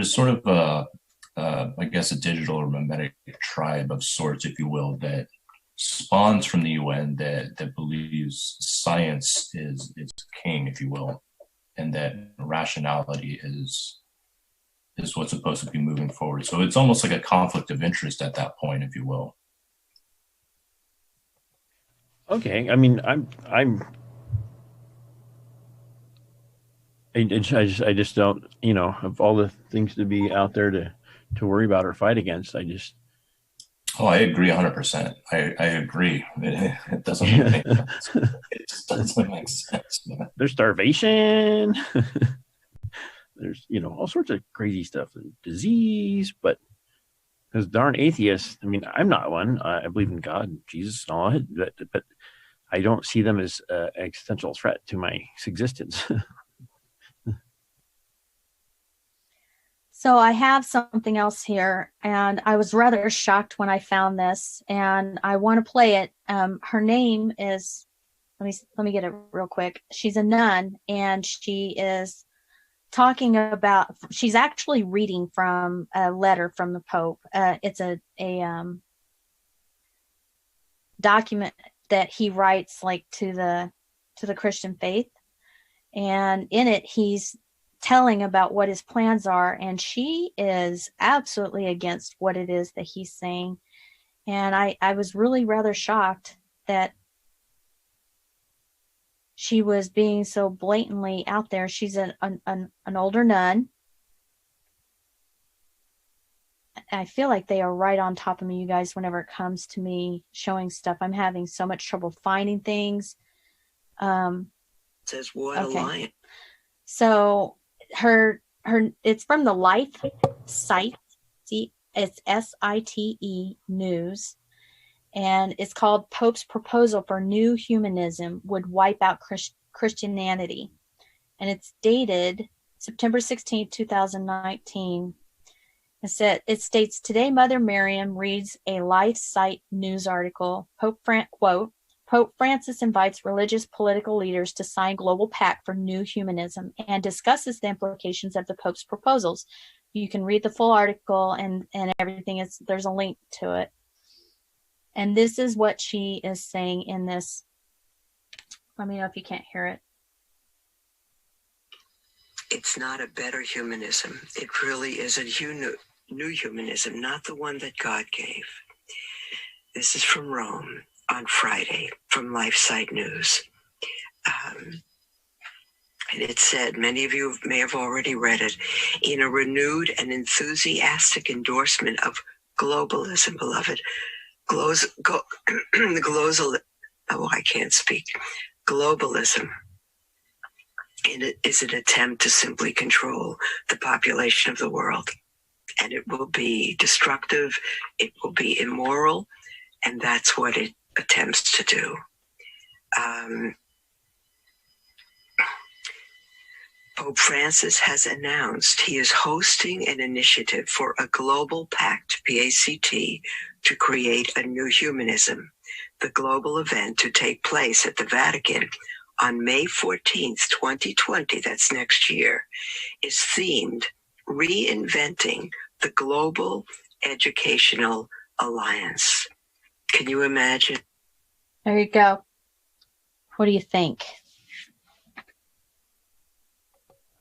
sort of I guess a digital or mimetic tribe of sorts, if you will, that spawns from the UN that believes science is king, if you will, and that rationality is what's supposed to be moving forward. So it's almost like a conflict of interest at that point, if you will. Okay, I mean, I just don't, you know, of all the things to be out there to worry about or fight against, I just. Oh, I agree 100%. I agree. It doesn't make sense. It just doesn't make sense. Man. There's starvation. There's, you know, all sorts of crazy stuff, disease, but those darn atheists, I mean, I'm not one. I believe in God and Jesus and all that, but I don't see them as an existential threat to my existence. So I have something else here, and I was rather shocked when I found this, and I want to play it. Her name is, let me get it real quick. She's a nun, and she is talking about, she's actually reading from a letter from the Pope. It's a document that he writes like to the Christian faith, and in it he's telling about what his plans are, and she is absolutely against what it is that he's saying. And I was really rather shocked that she was being so blatantly out there. She's an older nun. I feel like they are right on top of me, you guys, whenever it comes to me showing stuff. I'm having so much trouble finding things. It says what a lion. So her it's from the Life site. See, it's SITE News, and it's called Pope's Proposal for New Humanism Would Wipe Out Christianity, and it's dated September 16th, 2019. It states, today Mother Miriam reads a LifeSite news article. Quote, Pope Francis invites religious political leaders to sign global pact for new humanism and discusses the implications of the Pope's proposals. You can read the full article and everything. There's a link to it. And this is what she is saying in this. Let me know if you can't hear it. It's not a better humanism. It really is a new humanism, not the one that God gave. This is from Rome on Friday from LifeSite News. And it said, many of you may have already read it, in a renewed and enthusiastic endorsement of globalism, beloved. Globalism is an attempt to simply control the population of the world. And it will be destructive, it will be immoral, and that's what it attempts to do. Pope Francis has announced he is hosting an initiative for a global pact, PACT, to create a new humanism. The global event to take place at the Vatican on May 14th, 2020, that's next year, is themed Reinventing the Global Educational Alliance. Can you imagine? There you go. What do you think?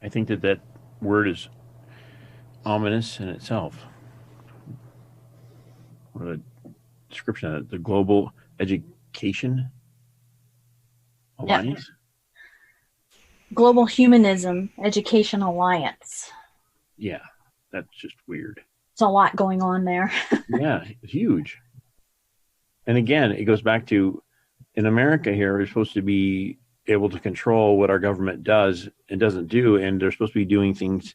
I think that word is ominous in itself. What a description of it. The Global Education Alliance? Yeah. Global Humanism Education Alliance. Yeah, that's just weird. There's a lot going on there. Yeah, huge. And again, it goes back to, in America here, we're supposed to be able to control what our government does and doesn't do, and they're supposed to be doing things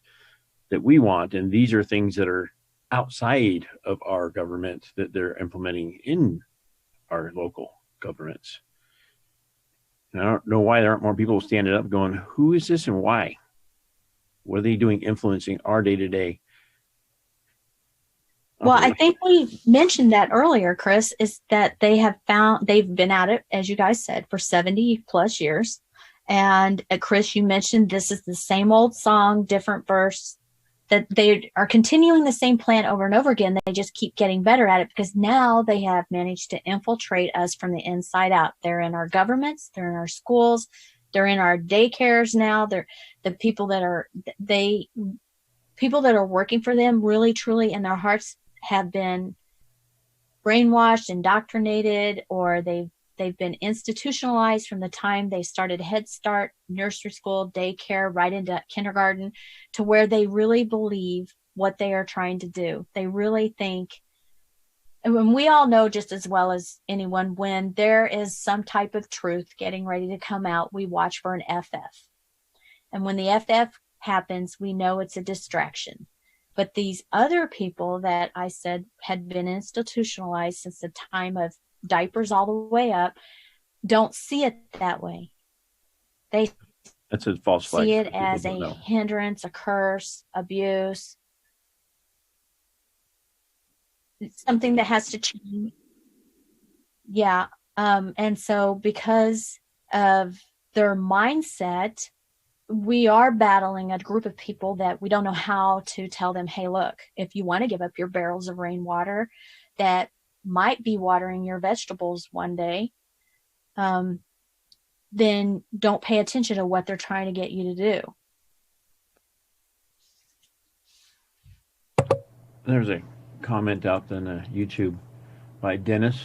that we want, and these are things that are outside of our government that they're implementing in our local governments. And I don't know why there aren't more people standing up going, who is this and why? What are they doing influencing our day-to-day? Well, I think we mentioned that earlier, Chris, is that they've been at it, as you guys said, for 70 plus years. And Chris, you mentioned this is the same old song, different verse, that they are continuing the same plan over and over again. They just keep getting better at it because now they have managed to infiltrate us from the inside out. They're in our governments, they're in our schools, they're in our daycares now. They're the people that are working for them really, truly in their hearts have been brainwashed, indoctrinated, or they've been institutionalized from the time they started Head Start, nursery school, daycare, right into kindergarten, to where they really believe what they are trying to do. They really think, and when we all know just as well as anyone, when there is some type of truth getting ready to come out, we watch for an FF. And when the FF happens, we know it's a distraction. But these other people that I said had been institutionalized since the time of diapers all the way up don't see it that way. That's a false flag. See it as a hindrance, a curse, abuse. It's something that has to change. Yeah. And so because of their mindset, we are battling a group of people that we don't know how to tell them, hey, look, if you want to give up your barrels of rainwater that might be watering your vegetables one day, then don't pay attention to what they're trying to get you to do. There's a comment out on YouTube by Dennis.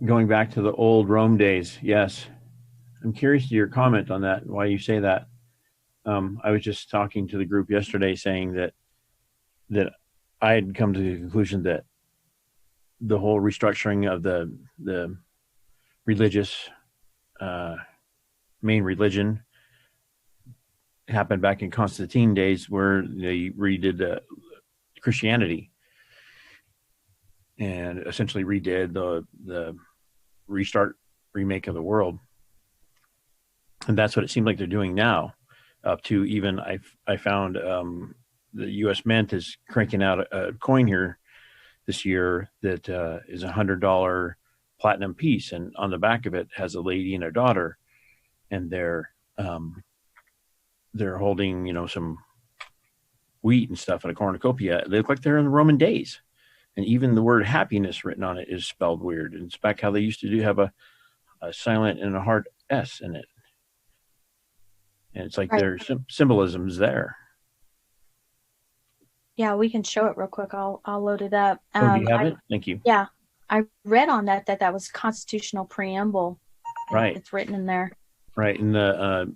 Going back to the old Rome days, yes. I'm curious to your comment on that, why you say that. I was just talking to the group yesterday saying that I had come to the conclusion that the whole restructuring of the religious main religion happened back in Constantine days, where they redid Christianity and essentially redid the remake of the world. And that's what it seemed like they're doing now. up to even I found the U.S. Mint is cranking out a coin here this year that is $100 platinum piece, and on the back of it has a lady and a daughter, and they're holding, you know, some wheat and stuff in a cornucopia. They look like they're in the Roman days, and even the word happiness written on it is spelled weird. And it's back how they used to have a silent and a hard S in it, and it's like there's symbolisms there. Yeah, we can show it real quick. I'll load it up. Do you have it? Thank you. Yeah, I read on that was constitutional preamble. Right, it's written in there. Right, and the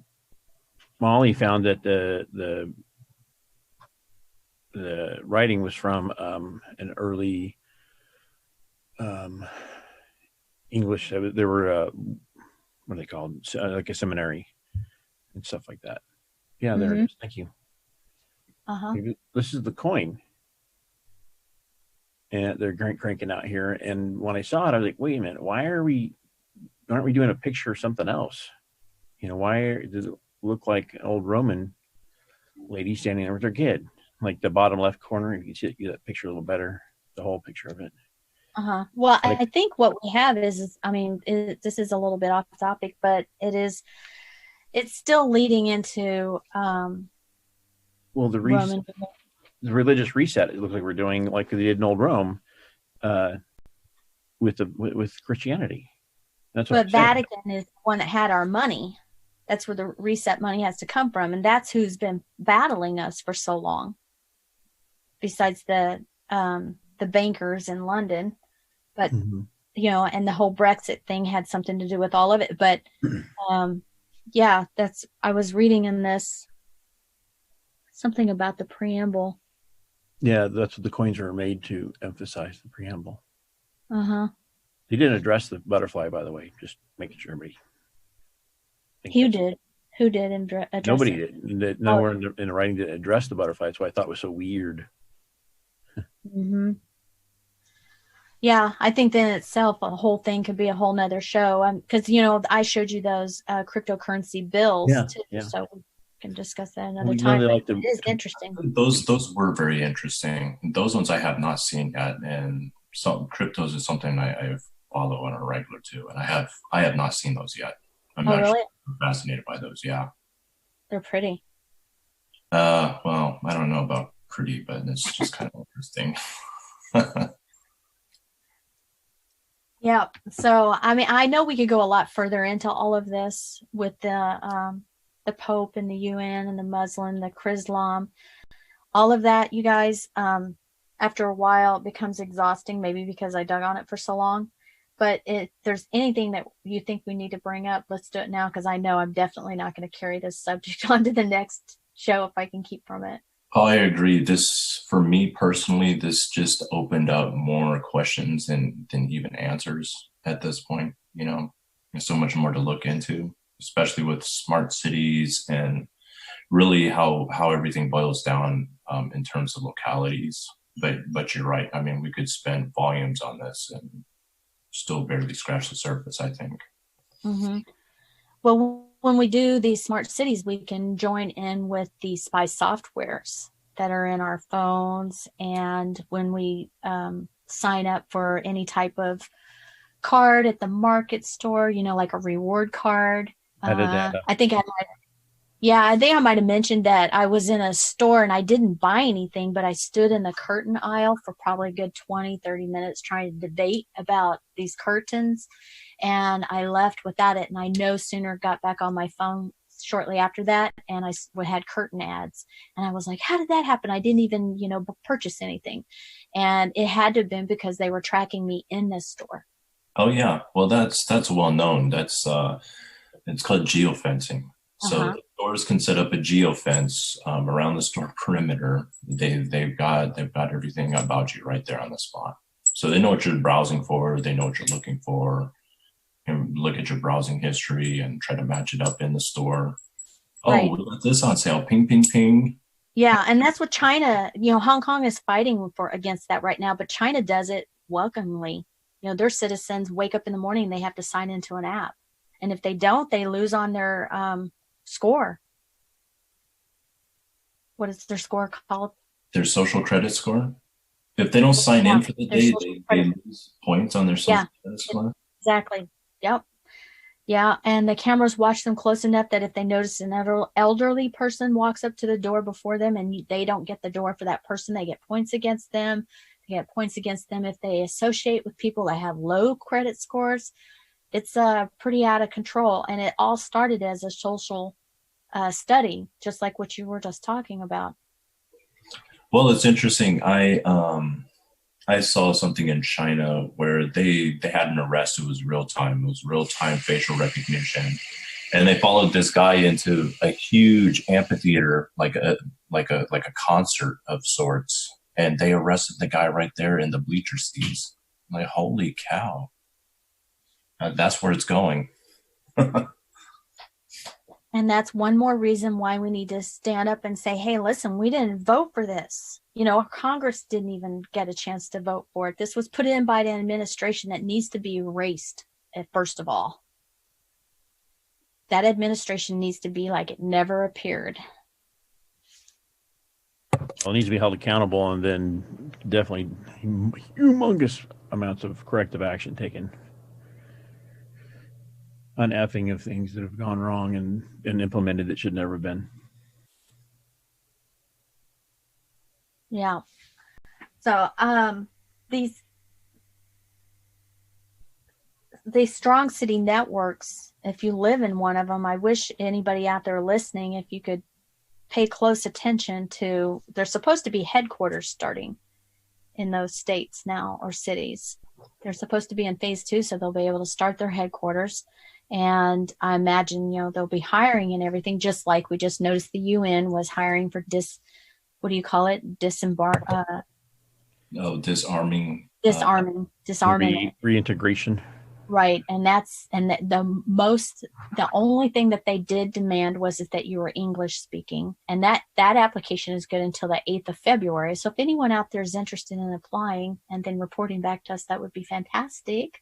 Molly found that the writing was from an early English. There were what are they called? Like a seminary and stuff like that. Yeah, there it is. Thank you. This is the coin, and they're cranking out here. And when I saw it, I was like, "Wait a minute! Aren't we doing a picture of something else? You know, does it look like an old Roman lady standing there with her kid?" Like the bottom left corner, you can see that picture a little better, the whole picture of it. Well, I think what we have is I mean, this is a little bit off topic, but it's still leading into well, the religious reset. It looks like we're doing like they did in old Rome with Christianity. That's what. But Vatican is the one that had our money. That's where the reset money has to come from, and that's who's been battling us for so long. Besides the bankers in London, but you know, and the whole Brexit thing had something to do with all of it. But yeah, I was reading in this something about the preamble. Yeah, that's what the coins are made to emphasize, the preamble. They didn't address the butterfly, by the way. Just making sure everybody. Who did? Who did address? Nobody did. Nowhere in the writing did address the butterfly. That's why I thought it was so weird. Yeah, I think then itself, a whole thing could be a whole nother show. Because you know, I showed you those cryptocurrency bills too, so we can discuss that another time. It is interesting. Those were very interesting. Those ones I have not seen yet, and some cryptos is something I follow on a regular too, and I have not seen those yet. I'm actually fascinated by those. Yeah, they're pretty. Well, I don't know about pretty, but it's just kind of interesting. Yeah. So, I mean, I know we could go a lot further into all of this with the Pope and the UN and the Muslim, the Chrislam, all of that, you guys. After a while, it becomes exhausting, maybe because I dug on it for so long. But if there's anything that you think we need to bring up, let's do it now, because I know I'm definitely not going to carry this subject on to the next show if I can keep from it. Oh, I agree. This, for me personally, this just opened up more questions than even answers at this point. You know, there's so much more to look into, especially with smart cities and really how everything boils down in terms of localities. But you're right. I mean, we could spend volumes on this and still barely scratch the surface, I think. Well, when we do these smart cities, we can join in with the spy softwares that are in our phones. And when we sign up for any type of card at the market store, you know, like a reward card. I think I might have mentioned that I was in a store and I didn't buy anything, but I stood in the curtain aisle for probably a good 20, 30 minutes trying to debate about these curtains. And I left without it. And I no sooner got back on my phone shortly after that, and I had curtain ads. And I was like, how did that happen? I didn't even, you know, purchase anything. And it had to have been because they were tracking me in this store. Oh, yeah. Well, that's well known. That's it's called geofencing. So stores can set up a geofence around the store perimeter. They've got everything about you right there on the spot. So they know what you're browsing for. They know what you're looking for. And look at your browsing history and try to match it up in the store. Oh, we got this on sale. Ping, ping, ping. Yeah, and that's what China, you know, Hong Kong is fighting against that right now, but China does it welcomingly. You know, their citizens wake up in the morning and they have to sign into an app. And if they don't, they lose on their score. what is their score called? Their social credit score. If they don't sign in for the day, they lose points on their social credit score. Exactly. Yep. Yeah, and the cameras watch them close enough that if they notice an elderly person walks up to the door before them and they don't get the door for that person, they get points against them. They get points against them if they associate with people that have low credit scores. It's pretty out of control, and it all started as a social study, just like what you were just talking about. Well, it's interesting. I saw something in China where they had an arrest. It was real time. It was real time facial recognition, and they followed this guy into a huge amphitheater, like a concert of sorts, and they arrested the guy right there in the bleacher seats. I'm like, holy cow! That's where it's going. And that's one more reason why we need to stand up and say, hey, listen, we didn't vote for this. You know, Congress didn't even get a chance to vote for it. This was put in by an administration that needs to be erased, first of all. That administration needs to be like it never appeared. Well, it needs to be held accountable, and then definitely humongous amounts of corrective action taken. Uneffing of things that have gone wrong and implemented that should never have been. Yeah. So these strong city networks, if you live in one of them, I wish anybody out there listening, if you could pay close attention to, they're supposed to be headquarters starting in those states now, or cities. They're supposed to be in phase 2, so they'll be able to start their headquarters. And I imagine, you know, they'll be hiring and everything, just like we just noticed the UN was hiring for what do you call it? Disarming. Reintegration. Right. And the only thing that they did demand was that you were English speaking. And that application is good until the 8th of February. So if anyone out there is interested in applying and then reporting back to us, that would be fantastic.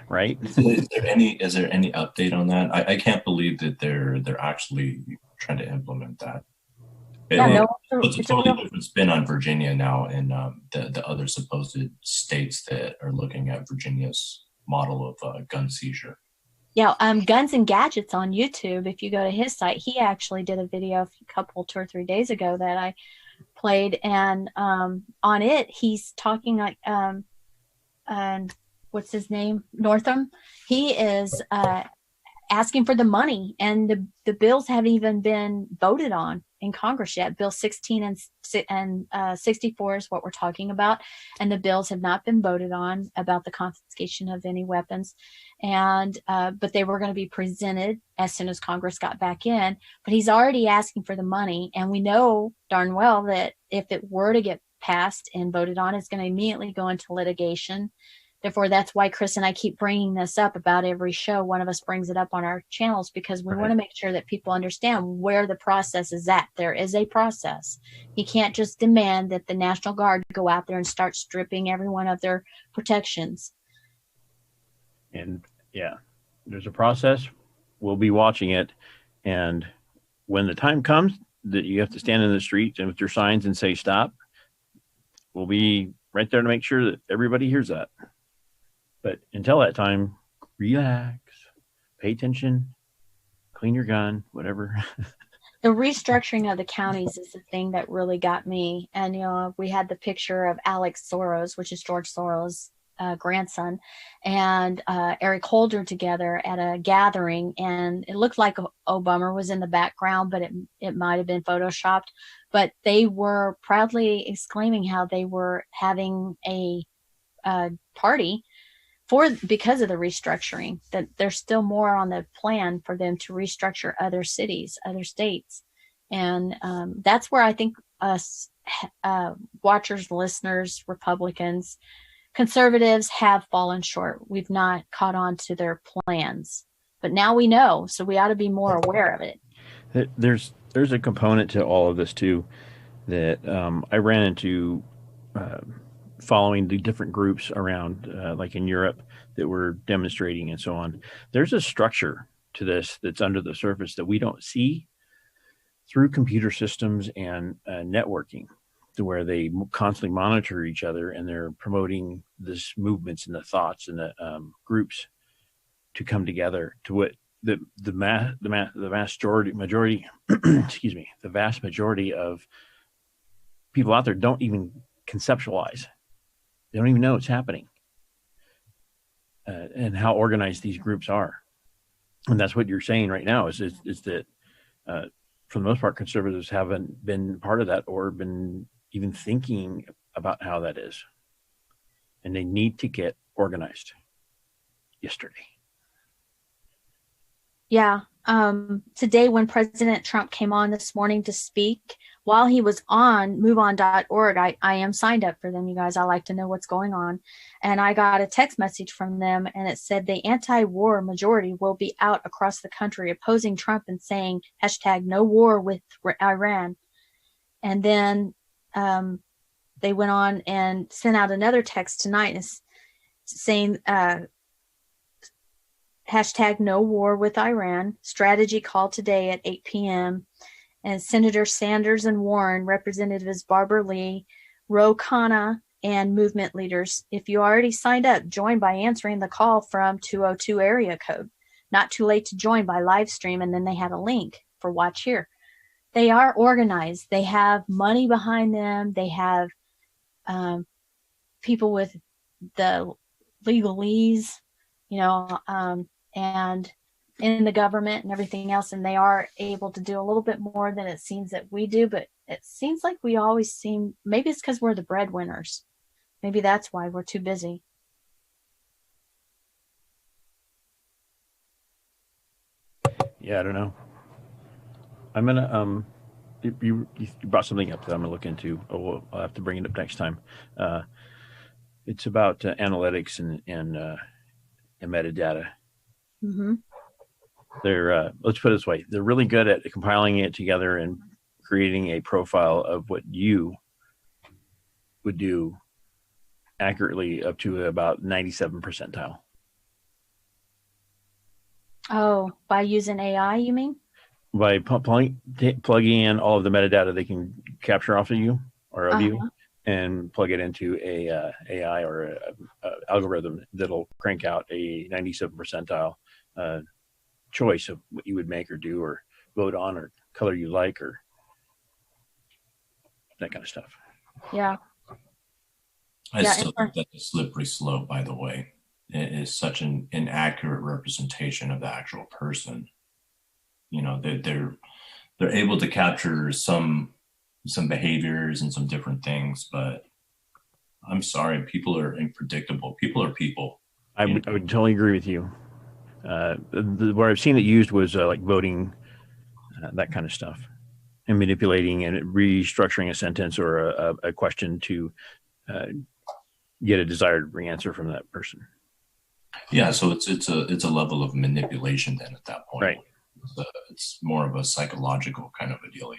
Right. Is there any update on that? I can't believe that they're actually trying to implement that. It's a totally different spin on Virginia now, and the other supposed states that are looking at Virginia's model of gun seizure. Yeah, Guns and Gadgets on YouTube. If you go to his site, he actually did a video 2 or 3 days ago that I played, and on it he's talking like what's his name? Northam. He is asking for the money, and the bills haven't even been voted on in Congress yet. Bill 16 and 64 is what we're talking about, and the bills have not been voted on about the confiscation of any weapons. And but they were going to be presented as soon as Congress got back in. But he's already asking for the money, and we know darn well that if it were to get passed and voted on, it's going to immediately go into litigation. Therefore, that's why Chris and I keep bringing this up about every show. One of us brings it up on our channels because we want to make sure that people understand where the process is at. There is a process. You can't just demand that the National Guard go out there and start stripping everyone of their protections. And yeah, there's a process. We'll be watching it. And when the time comes that you have to stand in the streets and with your signs and say stop, we'll be right there to make sure that everybody hears that. But until that time, relax, pay attention, clean your gun, whatever. The restructuring of the counties is the thing that really got me. And, you know, we had the picture of Alex Soros, which is George Soros' grandson, and Eric Holder together at a gathering. And it looked like Obama was in the background, but it might have been photoshopped. But they were proudly exclaiming how they were having a party because of the restructuring, that there's still more on the plan for them to restructure other cities, other states. And that's where I think us watchers, listeners, Republicans, conservatives have fallen short. We've not caught on to their plans, but now we know, so we ought to be more aware of it. There's a component to all of this too that I ran into following the different groups around, like in Europe, that were demonstrating and so on. There's a structure to this that's under the surface that we don't see, through computer systems and networking, to where they constantly monitor each other, and they're promoting this movements and the thoughts and the groups to come together to what the vast majority of people out there don't even conceptualize. They don't even know it's happening, and how organized these groups are. And that's what you're saying right now is that for the most part, conservatives haven't been part of that or been even thinking about how that is. And they need to get organized yesterday. Yeah. Today, when President Trump came on this morning to speak, while he was on moveon.org, I am signed up for them, you guys. I like to know what's going on. And I got a text message from them, and it said the anti-war majority will be out across the country opposing Trump and saying #no war with Iran. And then they went on and sent out another text tonight saying #no war with Iran, strategy call today at 8 p.m. And Senator Sanders and Warren, Representatives Barbara Lee, Ro Khanna, and movement leaders. If you already signed up, join by answering the call from 202 area code. Not too late to join by live stream, and then they had a link for watch here. They are organized. They have money behind them. They have people with the legalese, and in the government and everything else, and they are able to do a little bit more than it seems that we do, but it seems like we always seem, maybe it's because we're the breadwinners. Maybe that's why we're too busy. Yeah, I don't know. I'm gonna you brought something up that I'm gonna look into. I'll have to bring it up next time. It's about analytics and metadata. Mm-hmm. They're let's put it this way: they're really good at compiling it together and creating a profile of what you would do accurately up to about 97 percentile. Oh, by using AI, you mean? By plugging in all of the metadata they can capture off of you or of you, and plug it into a AI or a algorithm that'll crank out a 97 percentile choice of what you would make or do or vote on or color you like or that kind of stuff. Yeah. I still think that's a slippery slope, by the way. It is such an inaccurate representation of the actual person. They're able to capture some behaviors and some different things, but I'm sorry, people are unpredictable. People are people. I would totally agree with you. Where I've seen it used was like voting, that kind of stuff, and manipulating and restructuring a sentence or a question to get a desired answer from that person. Yeah, so it's a level of manipulation then at that point. Right. It's more of a psychological kind of a deal.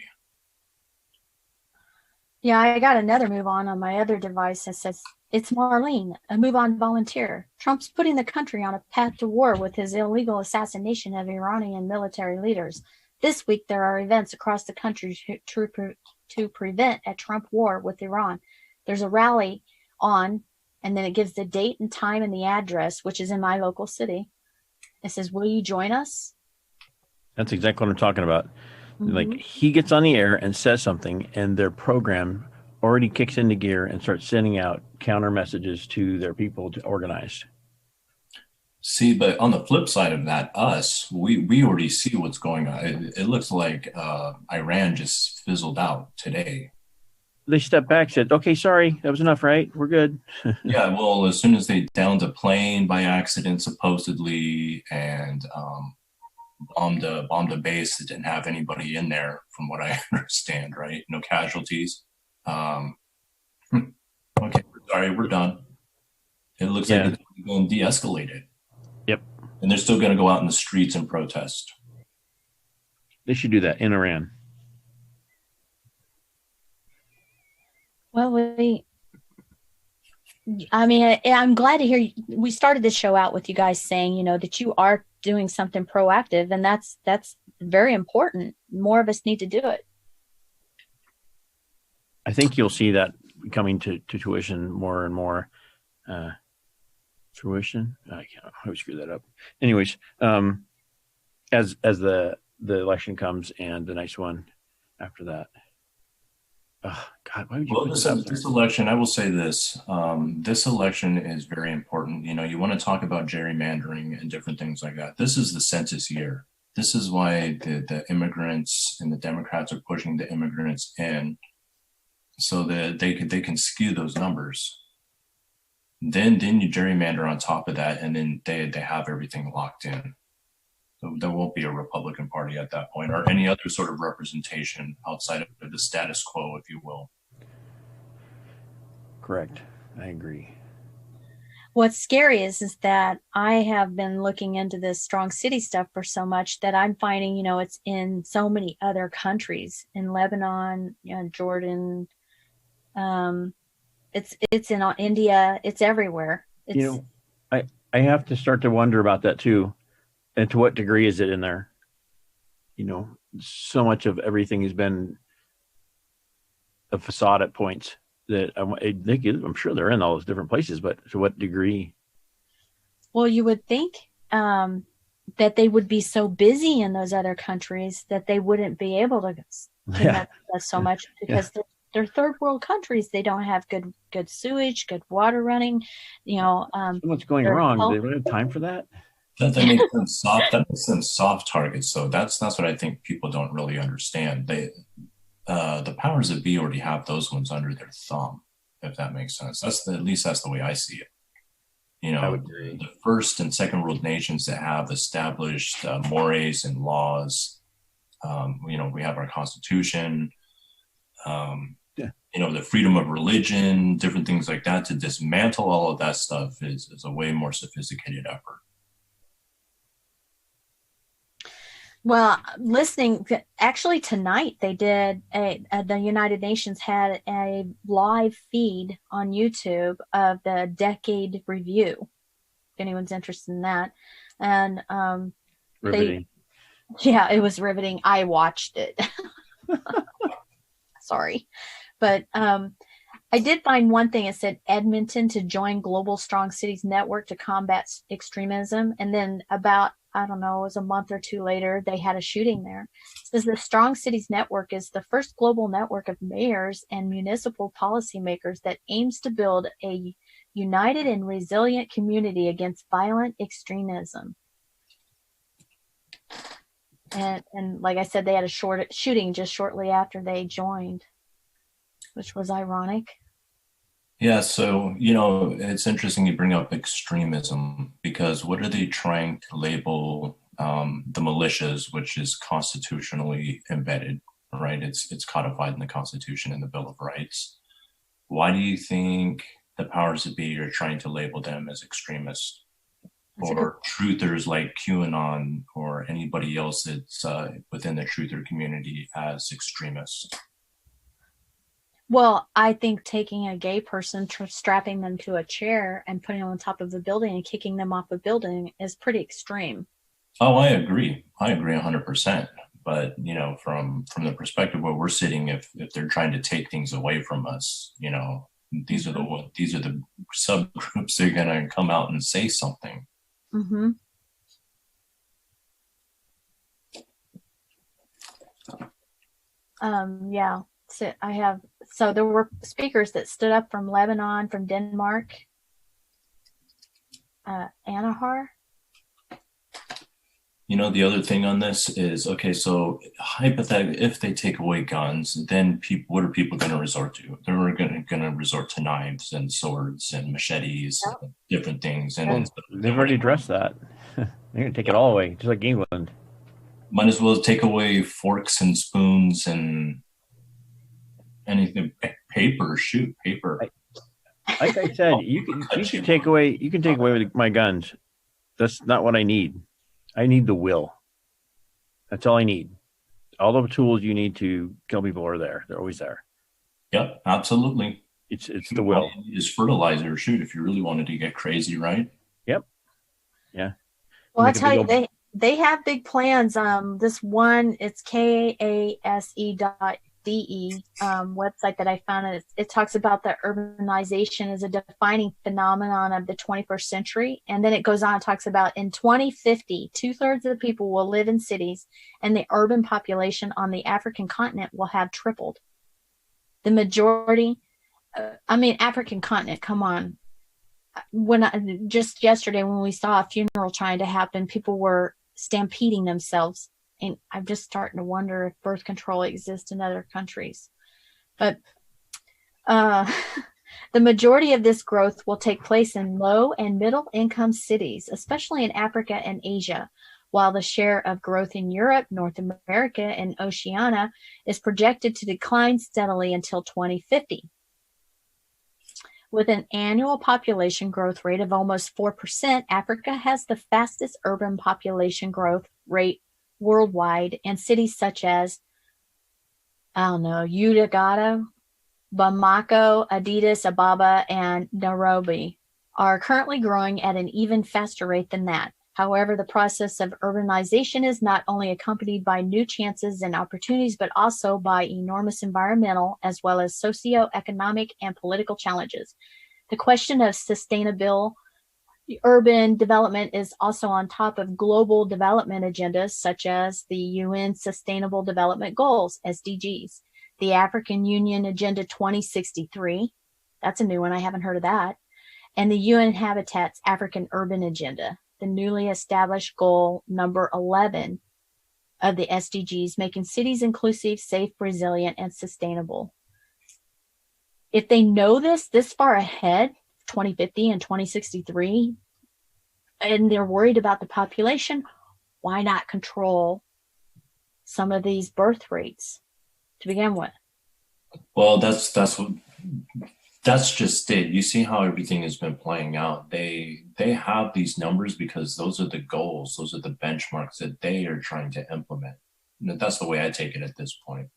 Yeah, I got another move on my other device that says, it's Marlene, a Move On volunteer. Trump's putting the country on a path to war with his illegal assassination of Iranian military leaders. This week, there are events across the country to prevent a Trump war with Iran. There's a rally on, and then it gives the date and time and the address, which is in my local city. It says, will you join us? That's exactly what I'm talking about. Mm-hmm. Like, he gets on the air and says something, and their program already kicks into gear and starts sending out counter messages to their people to organize. See, but on the flip side of that, we already see what's going on. It looks like Iran just fizzled out today. They stepped back, said, okay, sorry, that was enough, right? We're good. Yeah, well, as soon as they downed a plane by accident, supposedly, and bombed a base that didn't have anybody in there, from what I understand, right? No casualties. Okay, sorry, we're done. It looks like it's going de-escalated. Yep. And they're still going to go out in the streets and protest. They should do that in Iran. Well, I'm glad to hear we started this show out with you guys saying, that you are doing something proactive, and that's very important. More of us need to do it. I think you'll see that coming to tuition more and more. Fruition? I always screw that up. Anyways, as the election comes and the next one after that. Oh, God, why would you put this election, I will say this. This election is very important. You know, you want to talk about gerrymandering and different things like that. This is the census year. This is why the immigrants and the Democrats are pushing the immigrants in so that they can skew those numbers. Then you gerrymander on top of that, and then they have everything locked in. So there won't be a Republican Party at that point, or any other sort of representation outside of the status quo, if you will. Correct. I agree. What's scary is that I have been looking into this strong city stuff for so much that I'm finding, you know, it's in so many other countries, in Lebanon, you know, Jordan. It's in India. It's everywhere. You know, I have to start to wonder about that too. And to what degree is it in there? You know, so much of everything has been a facade at points that I'm sure they're in all those different places, but to what degree? Well, you would think that they would be so busy in those other countries that they wouldn't be able to connect us so much because they're third world countries. They don't have good sewage, good water running. You know, so much going wrong. Do they really have time for that? That makes them soft. That makes them soft targets. So that's what I think people don't really understand. The powers that be already have those ones under their thumb, if that makes sense. At least that's the way I see it. You know, the first and second world nations that have established mores and laws. You know, we have our Constitution. You know, the freedom of religion, different things like that. To dismantle all of that stuff is a way more sophisticated effort. Well, actually tonight they did the United Nations had a live feed on YouTube of the decade review. If anyone's interested in that. And riveting. It was riveting. I watched it. Sorry. But I did find one thing. It said Edmonton to join Global Strong Cities Network to combat extremism. And then about, I don't know, it was a month or two later, they had a shooting there. It says the Strong Cities Network is the first global network of mayors and municipal policymakers that aims to build a united and resilient community against violent extremism. And like I said, they had a shooting just shortly after they joined, which was ironic. Yeah, so, you know, it's interesting you bring up extremism, because what are they trying to label the militias, which is constitutionally embedded, right? It's codified in the Constitution and the Bill of Rights. Why do you think the powers that be are trying to label them as extremists? Or truthers like QAnon or anybody else that's within the truther community as extremists? Well, I think taking a gay person, strapping them to a chair and putting them on top of a building and kicking them off a building is pretty extreme. Oh, I agree. I agree 100%. But, you know, from the perspective where we're sitting, if they're trying to take things away from us, you know, these are the subgroups that are going to come out and say something. Mm-hmm. Yeah. So there were speakers that stood up from Lebanon, from Denmark, Anahar. You know, the other thing on this is, okay, so hypothetically, if they take away guns, then what are people going to resort to? They're going to resort to knives and swords and machetes, and different things. And they've already addressed that. They're going to take it all away, just like England. Might as well take away forks and spoons and anything. Paper. Like I said, you can take away my guns. That's not what I need. I need the will. That's all I need. All the tools you need to kill people are there. They're always there. Yep, absolutely. It's the will. Is fertilizer. Shoot, if you really wanted to get crazy, right? Yep. Yeah. Well, I'll tell you, they have big plans. This one, it's KASE.de website that I found. It talks about that urbanization as a defining phenomenon of the 21st century. And then it goes on and talks about in 2050, 2/3 of the people will live in cities, and the urban population on the African continent will have tripled. The majority, African continent, come on. Just yesterday when we saw a funeral trying to happen, people were stampeding themselves, and I'm just starting to wonder if birth control exists in other countries. But the majority of this growth will take place in low and middle income cities, especially in Africa and Asia, while the share of growth in Europe, North America, and Oceania is projected to decline steadily until 2050. With an annual population growth rate of almost 4%, Africa has the fastest urban population growth rate worldwide, and cities such as, Uganda, Bamako, Addis Ababa, and Nairobi are currently growing at an even faster rate than that. However, the process of urbanization is not only accompanied by new chances and opportunities, but also by enormous environmental as well as socioeconomic and political challenges. The question of sustainable urban development is also on top of global development agendas such as the UN Sustainable Development Goals, SDGs, the African Union Agenda 2063, that's a new one, I haven't heard of that, and the UN Habitat's African Urban Agenda, the newly established goal number 11 of the SDGs, making cities inclusive, safe, resilient, and sustainable. If they know this far ahead, 2050 and 2063, and they're worried about the population, why not control some of these birth rates to begin with? Well, that's just it. You see how everything has been playing out. They have these numbers because those are the goals, those are the benchmarks that they are trying to implement. And that's the way I take it at this point.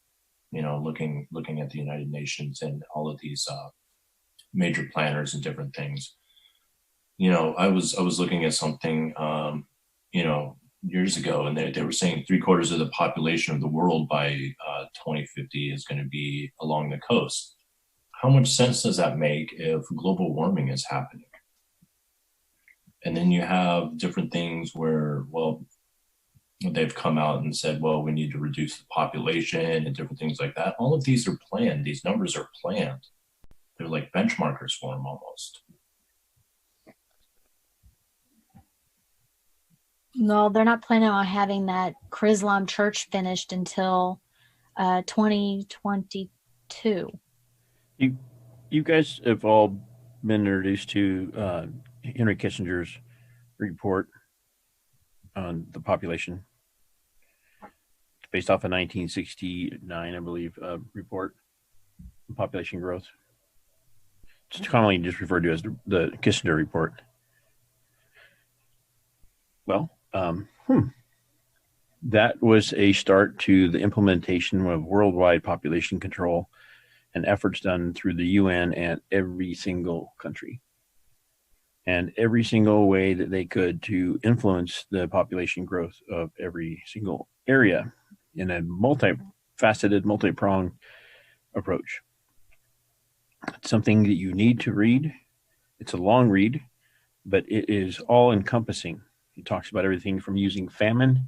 Looking at the United Nations and all of these major planners and different things. I was looking at something years ago, and they were saying 3/4 of the population of the world by 2050 is going to be along the coast. How much sense does that make if global warming is happening? And then you have different things where, well, they've come out and said, well, we need to reduce the population and different things like that. All of these are planned. These numbers are planned. They're like benchmarkers for them almost. No, they're not planning on having that Chrislam church finished until 2022. You guys have all been introduced to Henry Kissinger's report on the population. It's based off a 1969, I believe, report on population growth. It's commonly just referred to as the Kissinger report. Well, that was a start to the implementation of worldwide population control and efforts done through the UN and every single country. And every single way that they could to influence the population growth of every single area in a multifaceted, multi-pronged approach. It's something that you need to read. It's a long read, but it is all encompassing. It talks about everything from using famine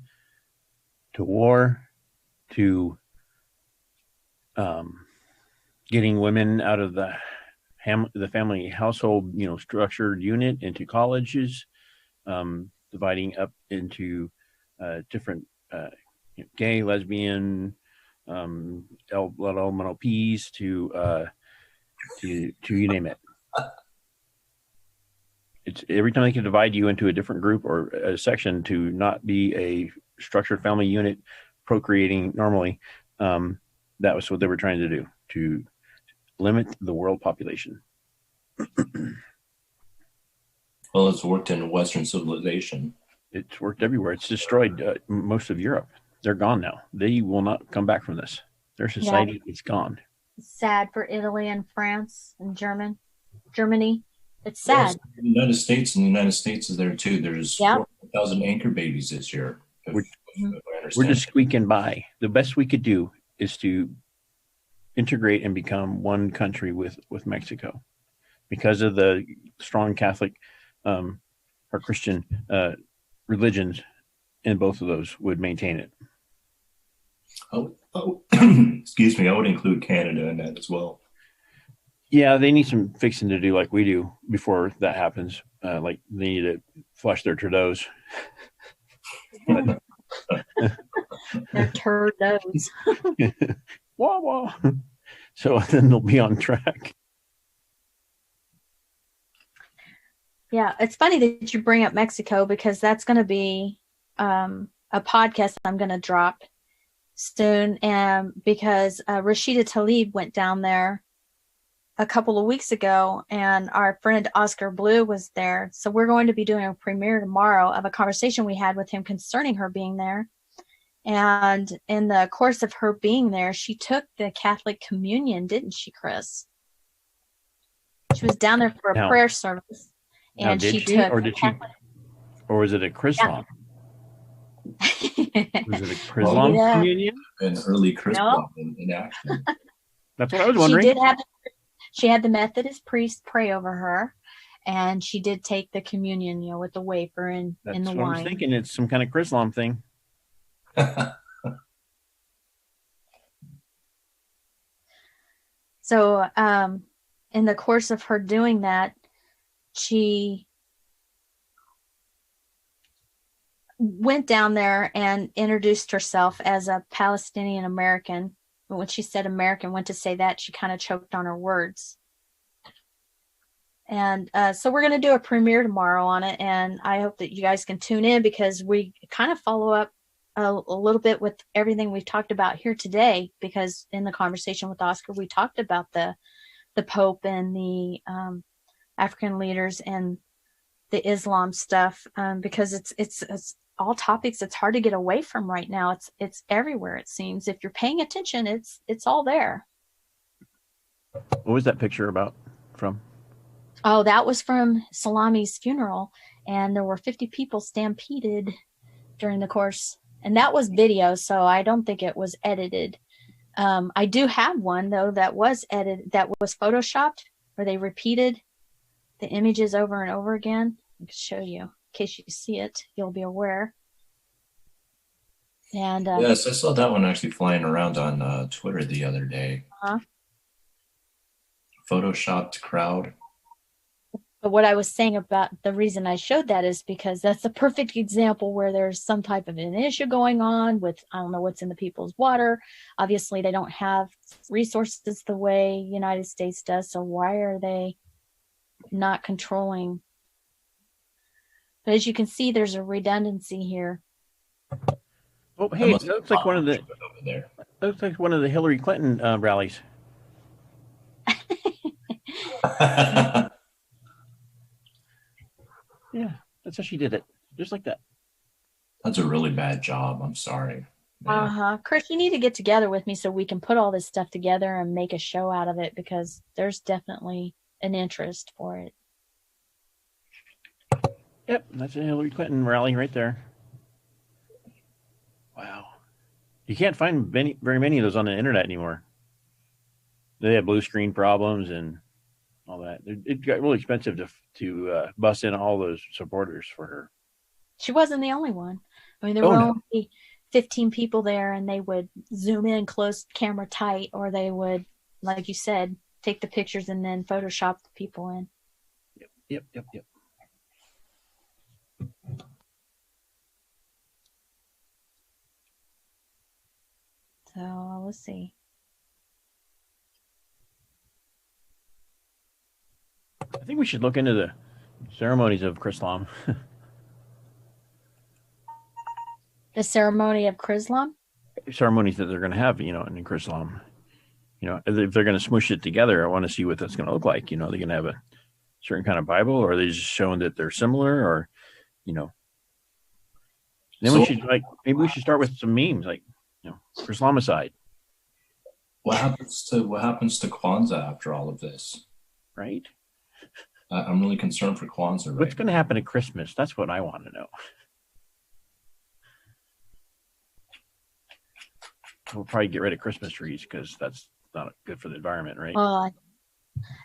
to war to getting women out of the family household, structured unit into colleges, dividing up into different gay, lesbian, LMNOPs to you name it. It's every time they can divide you into a different group or a section to not be a structured family unit procreating normally. That was what they were trying to do, to limit the world population. Well, it's worked in Western civilization. It's worked everywhere. It's destroyed most of Europe. They're gone now. They will not come back from this. Their society is gone. It's sad for Italy and France and Germany. It's sad. Yes, the United States is there too. There's 1,000 anchor babies this year. We're- I We're understand. just squeaking by. The best we could do is to integrate and become one country with Mexico, because of the strong Catholic or Christian religions, and both of those would maintain it. Excuse me. I would include Canada in that as well. Yeah, they need some fixing to do, like we do, before that happens. Like they need to flush their Trudeaus. Their turdos. Wah wah. So then they'll be on track. Yeah, it's funny that you bring up Mexico, because that's going to be a podcast I'm going to drop soon. And because Rashida Tlaib went down there a couple of weeks ago, and our friend Oscar Blue was there. So we're going to be doing a premiere tomorrow of a conversation we had with him concerning her being there. And in the course of her being there, she took the Catholic communion, didn't she, Chris? She was down there for a prayer service. And did she took, or was it a Chrislam? Was it a Chrislam communion? An early Chrislam in action. That's what I was wondering. She had the Methodist priest pray over her, and she did take the communion, with the wafer and the wine. That's what I was thinking. It's some kind of Chrislam thing. So, in the course of her doing that, she went down there and introduced herself as a Palestinian American. But when she said American, went to say that, she kind of choked on her words. And so we're going to do a premiere tomorrow on it, and I hope that you guys can tune in, because we kind of follow up a little bit with everything we've talked about here today, because in the conversation with Oscar, we talked about the Pope and the African leaders and the Islam stuff, because it's all topics it's hard to get away from right now. It's everywhere, it seems. If you're paying attention, it's all there. What was that picture from? Oh, that was from Salami's funeral, and there were 50 people stampeded during the course. And that was video, so I don't think it was edited. I do have one, though, that was edited, that was photoshopped, where they repeated the images over and over again. I can show you. In case you see it, you'll be aware. And yes, I saw that one actually flying around on Twitter the other day. Photoshopped crowd. But what I was saying about the reason I showed that is because that's a perfect example where there's some type of an issue going on with, I don't know what's in the people's water. Obviously, they don't have resources the way United States does. So why are they not controlling? But as you can see, there's a redundancy here. Oh, hey, it looks like one of the Hillary Clinton rallies. Yeah, that's how she did it. Just like that. That's a really bad job. I'm sorry. Chris, you need to get together with me so we can put all this stuff together and make a show out of it, because there's definitely an interest for it. Yep, that's a Hillary Clinton rally right there. Wow. You can't find very many of those on the internet anymore. They have blue screen problems and all that. It got really expensive to bust in all those supporters for her. She wasn't the only one. I mean, there were only 15 people there, and they would zoom in close, camera tight, or they would, like you said, take the pictures and then Photoshop the people in. Yep. So let's see. I think we should look into the ceremonies of Chrislam. The ceremony of Chrislam? Ceremonies that they're going to have, in Chrislam. If they're going to smoosh it together, I want to see what that's going to look like. They're going to have a certain kind of Bible, or are they just showing that they're similar, or, Then maybe we should start with some memes, like, Chrislamicide. What happens to Kwanzaa after all of this? Right. I'm really concerned for Kwanzaa. What's going to happen at Christmas? That's what I want to know. we'll probably get rid of Christmas trees because that's not good for the environment, right?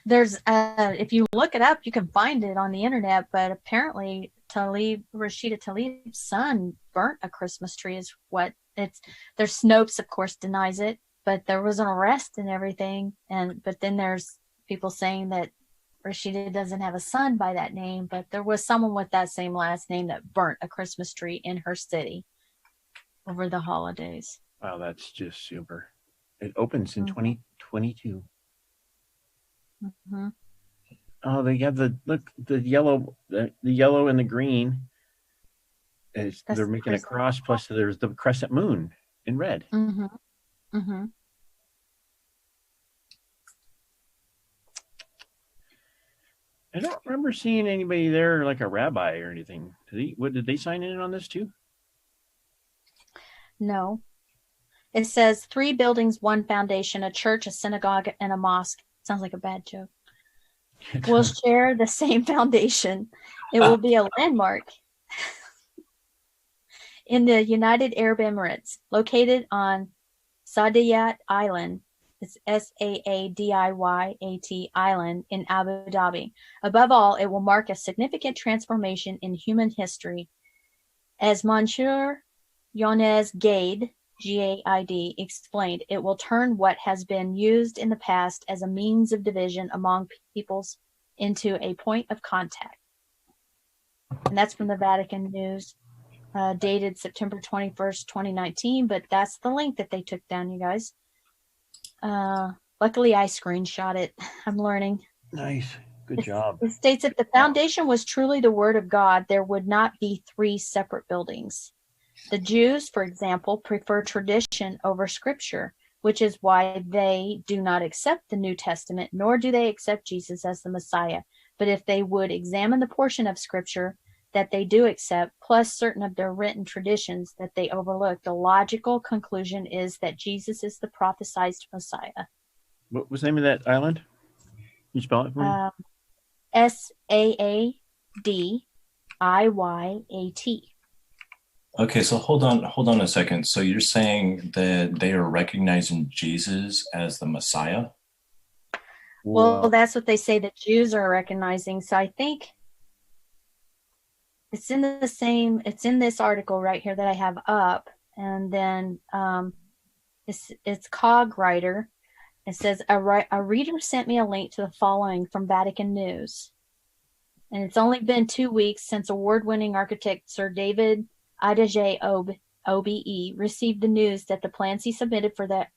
There's if you look it up, you can find it on the internet. But apparently, Rashida Tlaib's son burnt a Christmas tree. Is what it's. There's Snopes, of course, denies it, but there was an arrest and everything. But then there's people saying that Rashida doesn't have a son by that name, but there was someone with that same last name that burnt a Christmas tree in her city over the holidays. Wow, that's just super. It opens in 2022. Mm-hmm. Oh, they have the yellow, the yellow and the green. They're making a cross. Plus, there's the crescent moon in red. Mm-hmm. Mm-hmm. I don't remember seeing anybody there, like a rabbi or anything. Did they sign in on this too? No. It says 3 buildings, 1 foundation, a church, a synagogue, and a mosque. Sounds like a bad joke. Will share the same foundation. It will be a landmark in the United Arab Emirates, located on Saadiyat Island. It's Saadiyat Island in Abu Dhabi. Above all, it will mark a significant transformation in human history. As Monsieur Younes Gaid, Gaid, explained, it will turn what has been used in the past as a means of division among peoples into a point of contact. And that's from the Vatican News, dated September 21st, 2019. But that's the link that they took down, you guys. Luckily, I screenshot it. I'm learning. Nice. Good job. It states if the foundation was truly the Word of God, there would not be 3 separate buildings. The Jews, for example, prefer tradition over Scripture, which is why they do not accept the New Testament, nor do they accept Jesus as the Messiah. But if they would examine the portion of Scripture that they do accept, plus certain of their written traditions that they overlook, the logical conclusion is that Jesus is the prophesied Messiah. What was the name of that island? Can you spell it for me? Saadiyat. Okay, so hold on a second. So you're saying that they are recognizing Jesus as the Messiah? Well, that's what they say that Jews are recognizing. So I think it's in this article right here that I have up. And then it's Cogwriter. It says, a reader sent me a link to the following from Vatican News. And it's only been 2 weeks since award-winning architect Sir David Adjaye OBE received the news that the plans he submitted for the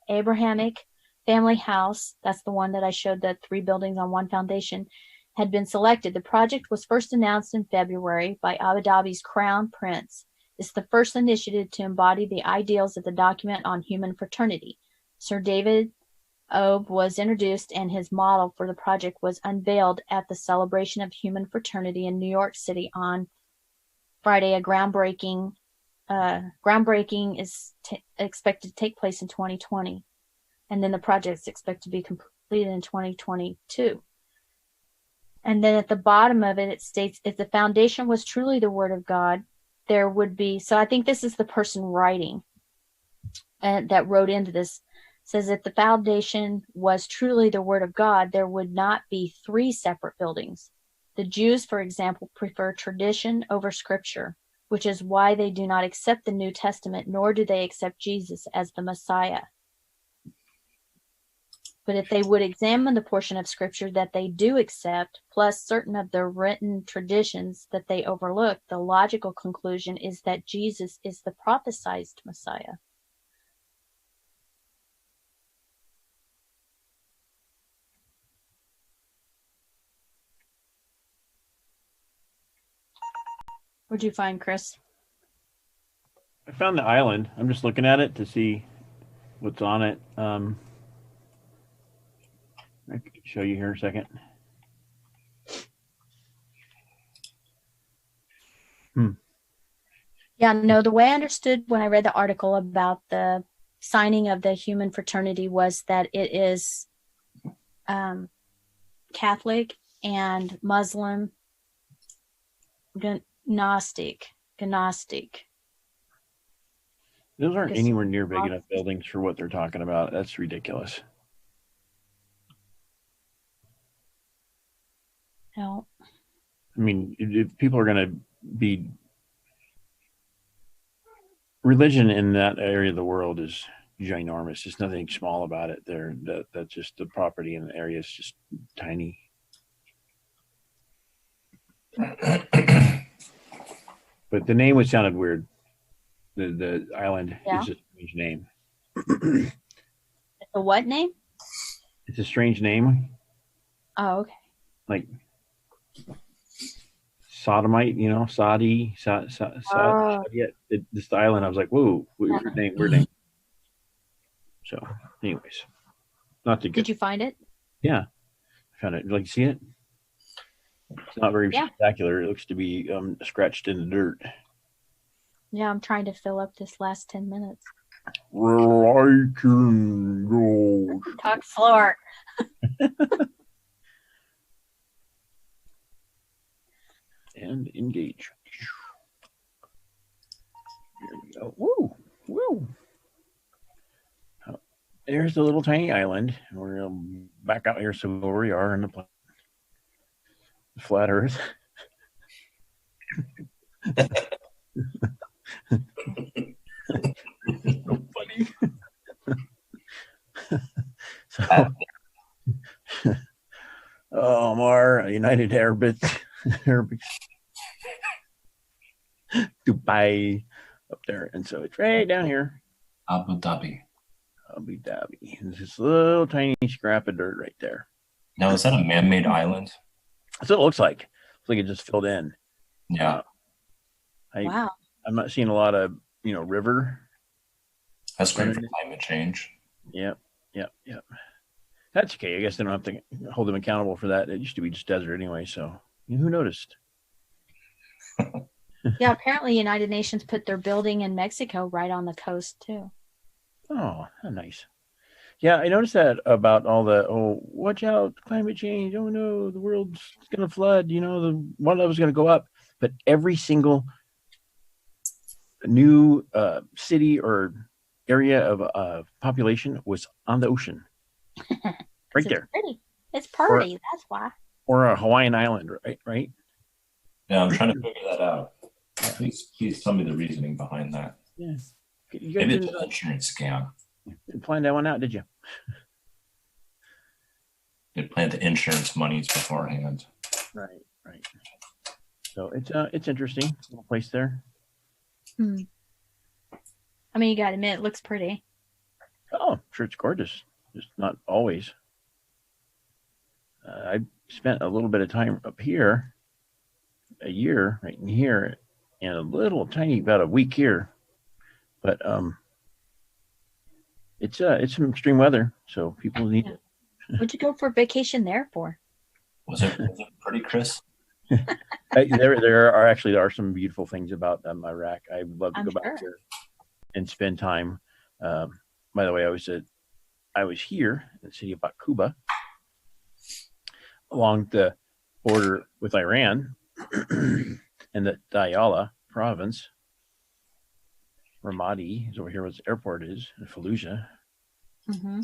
Abrahamic family house, that's the one that I showed, the 3 buildings on 1 foundation, had been selected. The project was first announced in February by Abu Dhabi's Crown Prince. It's the first initiative to embody the ideals of the document on human fraternity. Sir David Obe was introduced and his model for the project was unveiled at the Celebration of Human Fraternity in New York City on Friday. A groundbreaking is expected to take place in 2020, and then the project is expected to be completed in 2022. And then at the bottom of it, it states, if the foundation was truly the Word of God, there would be, so I think this is the person writing that wrote into this, says if the foundation was truly the Word of God, there would not be 3 separate buildings. The Jews, for example, prefer tradition over Scripture, which is why they do not accept the New Testament, nor do they accept Jesus as the Messiah. But if they would examine the portion of Scripture that they do accept, plus certain of the written traditions that they overlook, the logical conclusion is that Jesus is the prophesied Messiah. What'd you find, Chris? I found the island. I'm just looking at it to see what's on it. I can show you here in a second. Yeah, no, the way I understood when I read the article about the signing of the human fraternity was that it is Catholic and Muslim, Gnostic. Those aren't Just- anywhere near big enough buildings for what they're talking about. That's ridiculous. No. I mean, if people are going to be, religion in that area of the world is ginormous. There's nothing small about it there. That's just the property in the area is just tiny. But the name sounded weird. The island Yeah. is a strange name. The what name? It's a strange name, Oh, okay. like sodomite, Saudi, Oh. this island. I was like, whoa, weird name, weird name. So, anyways, not to get. Did you find it? Yeah, I found it. Like, see it? It's not very Yeah. spectacular. It looks to be scratched in the dirt. Yeah, I'm trying to fill up this last 10 minutes. Where I can go. Talk slower. And engage. There we go. Woo! Woo! Oh, there's the little tiny island. We're back out here, so where we are in the flat Earth. So funny. So, Mar, United Arab Dubai up there, and so it's right down here. Abu Dhabi. Abu Dhabi. There's this little tiny scrap of dirt right there. Now, is that a man-made island? That's what it looks like. Looks like it just filled in. Yeah. Wow. I'm not seeing a lot of, river. That's great for climate change. Yep. That's okay. I guess they don't have to hold them accountable for that. It used to be just desert anyway, so who noticed? Yeah, apparently United Nations put their building in Mexico right on the coast too. Oh, nice. Yeah, I noticed that about all the, watch out, climate change. Oh no, the world's going to flood. The water level's going to go up. But every single new city or area of population was on the ocean. Right there. Pretty. It's pretty. That's why. Or a Hawaiian island, right? Yeah, I'm trying to figure that out. Please tell me the reasoning behind that. Yeah. You Maybe guys it's an insurance scam. didn't find that one out, did you? They planned the insurance monies beforehand. Right. So it's interesting little place there. I mean, you got to admit, it looks pretty. Oh, I'm sure it's gorgeous. Just not always. I spent a little bit of time up here, a year right in here, and a little tiny, about a week here. But it's some extreme weather, so people need it. What'd you go for vacation there for? Was it pretty, Chris? There are some beautiful things about Iraq. I would love to go back there and spend time. By the way, I was here in the city of Bakuba, along the border with Iran, and the Diyala province. Ramadi is over here where the airport is, in Fallujah. Mm-hmm.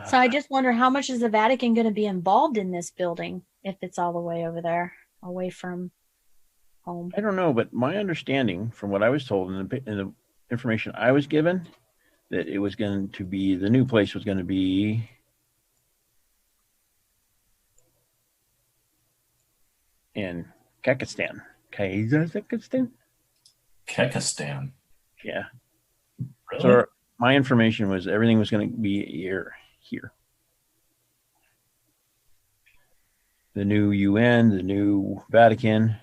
So I just wonder, how much is the Vatican going to be involved in this building if it's all the way over there, away from home? I don't know, but my understanding from what I was told in the information I was given, that it was going to be, the new place was going to be in Kazakhstan. Kekistan. Yeah. Really? So my information was everything was going to be here. The new UN, the new Vatican.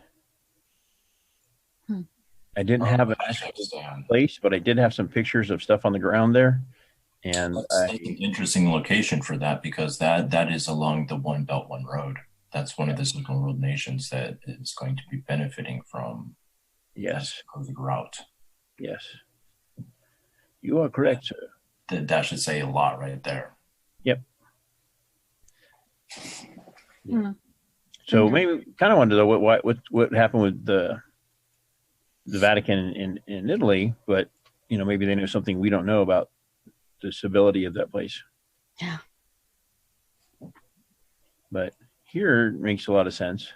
I didn't have a place, but I did have some pictures of stuff on the ground there. And that's an interesting location for that, because that is along the One Belt, One Road. That's one of the Silk Road nations that is going to be benefiting from yes the route. Yes. You are correct, sir. That should say a lot right there. Yep. So maybe kind of wanted to know what happened with the the Vatican in Italy, but maybe they know something we don't know about the civility of that place. Yeah. But here it makes a lot of sense.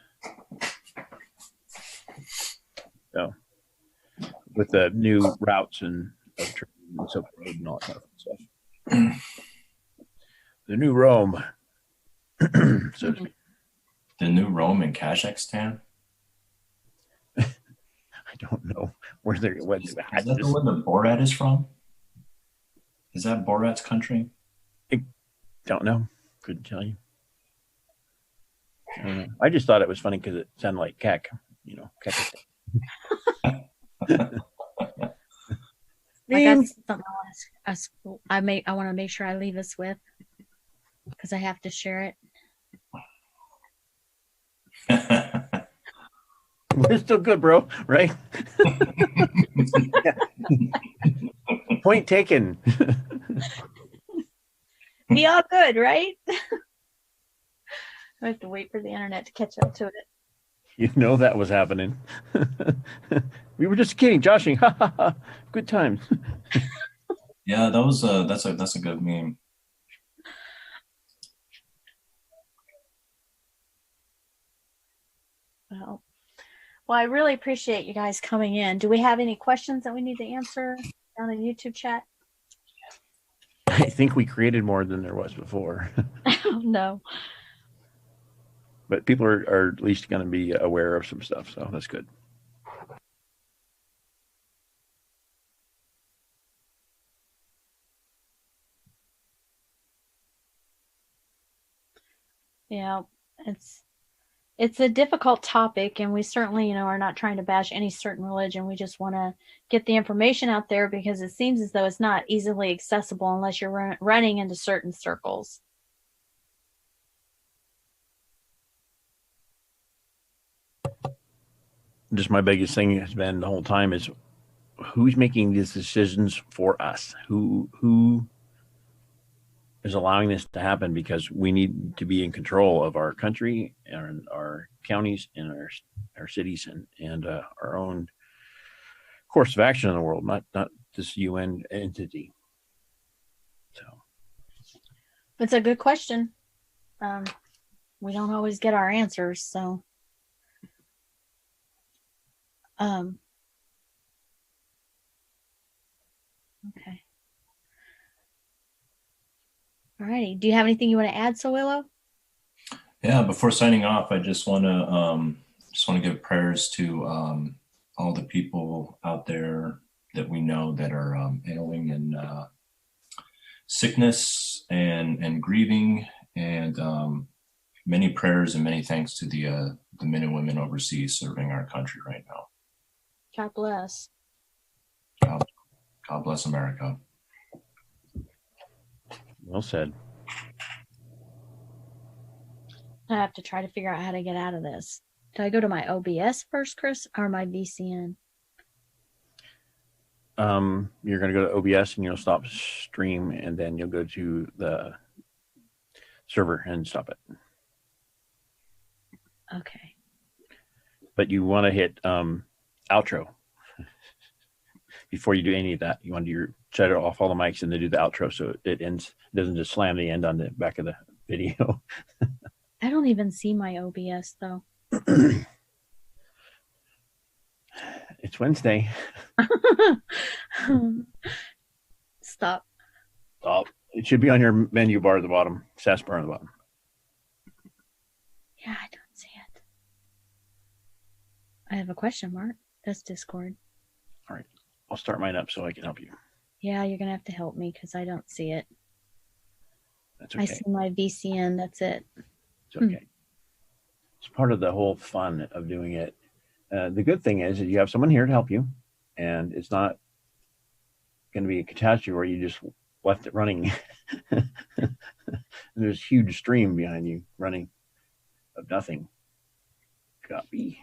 So with the new routes and so forth and all that kind of stuff. The new Rome. So to speak. The new Rome in Kazakhstan? I don't know where they're. Is that the one that Borat is from? Is that Borat's country? I don't know. Couldn't tell you. I don't know. I just thought it was funny because it sounded like Kek. Kek. I got something I want to make sure I leave us with because I have to share it. We're still good, bro. Right? Point taken. Be all good, right? I have to wait for the internet to catch up to it. That was happening. We were just kidding, joshing. Ha ha ha. Good times. Yeah, that's a good meme. Well, I really appreciate you guys coming in. Do we have any questions that we need to answer down in YouTube chat? I think we created more than there was before. No. But people are at least going to be aware of some stuff, so that's good. Yeah, it's a difficult topic, and we certainly, are not trying to bash any certain religion. We just want to get the information out there because it seems as though it's not easily accessible unless you're running into certain circles. Just my biggest thing has been the whole time is who's making these decisions for us? Who is allowing this to happen? Because we need to be in control of our country and our counties and our cities and our own course of action in the world, not this UN entity. So it's a good question. We don't always get our answers, so okay. All righty. Do you have anything you want to add, Willow? Yeah, before signing off, I just want to give prayers to all the people out there that we know that are ailing in sickness and grieving, and many prayers and many thanks to the men and women overseas serving our country right now. God bless. God bless America. Well said. I have to try to figure out how to get out of this. Do I go to my OBS first, Chris, or my VCN? You're going to go to OBS and you'll stop stream, and then you'll go to the server and stop it. Okay. But you want to hit outro before you do any of that. You want to shut off all the mics and then do the outro so it ends. It doesn't just slam the end on the back of the video. I don't even see my OBS though. It's Wednesday. Stop. It should be on your menu bar at the bottom, SAS bar on the bottom. Yeah, I don't see it. I have a question mark. That's Discord. All right. I'll start mine up so I can help you. Yeah, you're going to have to help me because I don't see it. That's okay. I see my VCN. That's it. It's okay. It's part of the whole fun of doing it. The good thing is that you have someone here to help you, and it's not going to be a catastrophe where you just left it running. And there's a huge stream behind you running of nothing. Copy.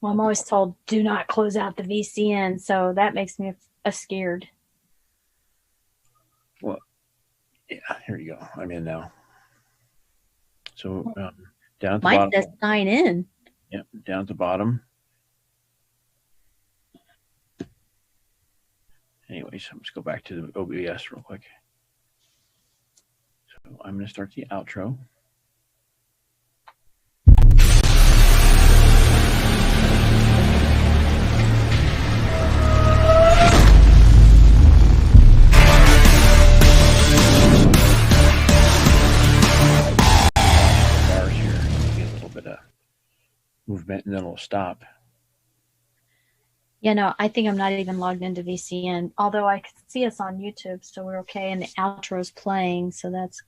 Well, I'm always told do not close out the VCN, so that makes me scared. Well, yeah, here you go. I'm in now. So down at the Mine bottom. says sign in. Yep, down at the bottom. anyways, let's go back to the OBS real quick. So I'm going to start the outro. Bars here, get a little bit of movement, and then it'll stop. Yeah, no, I think I'm not even logged into VCN, although I can see us on YouTube, so we're okay, and the outro's playing, so that's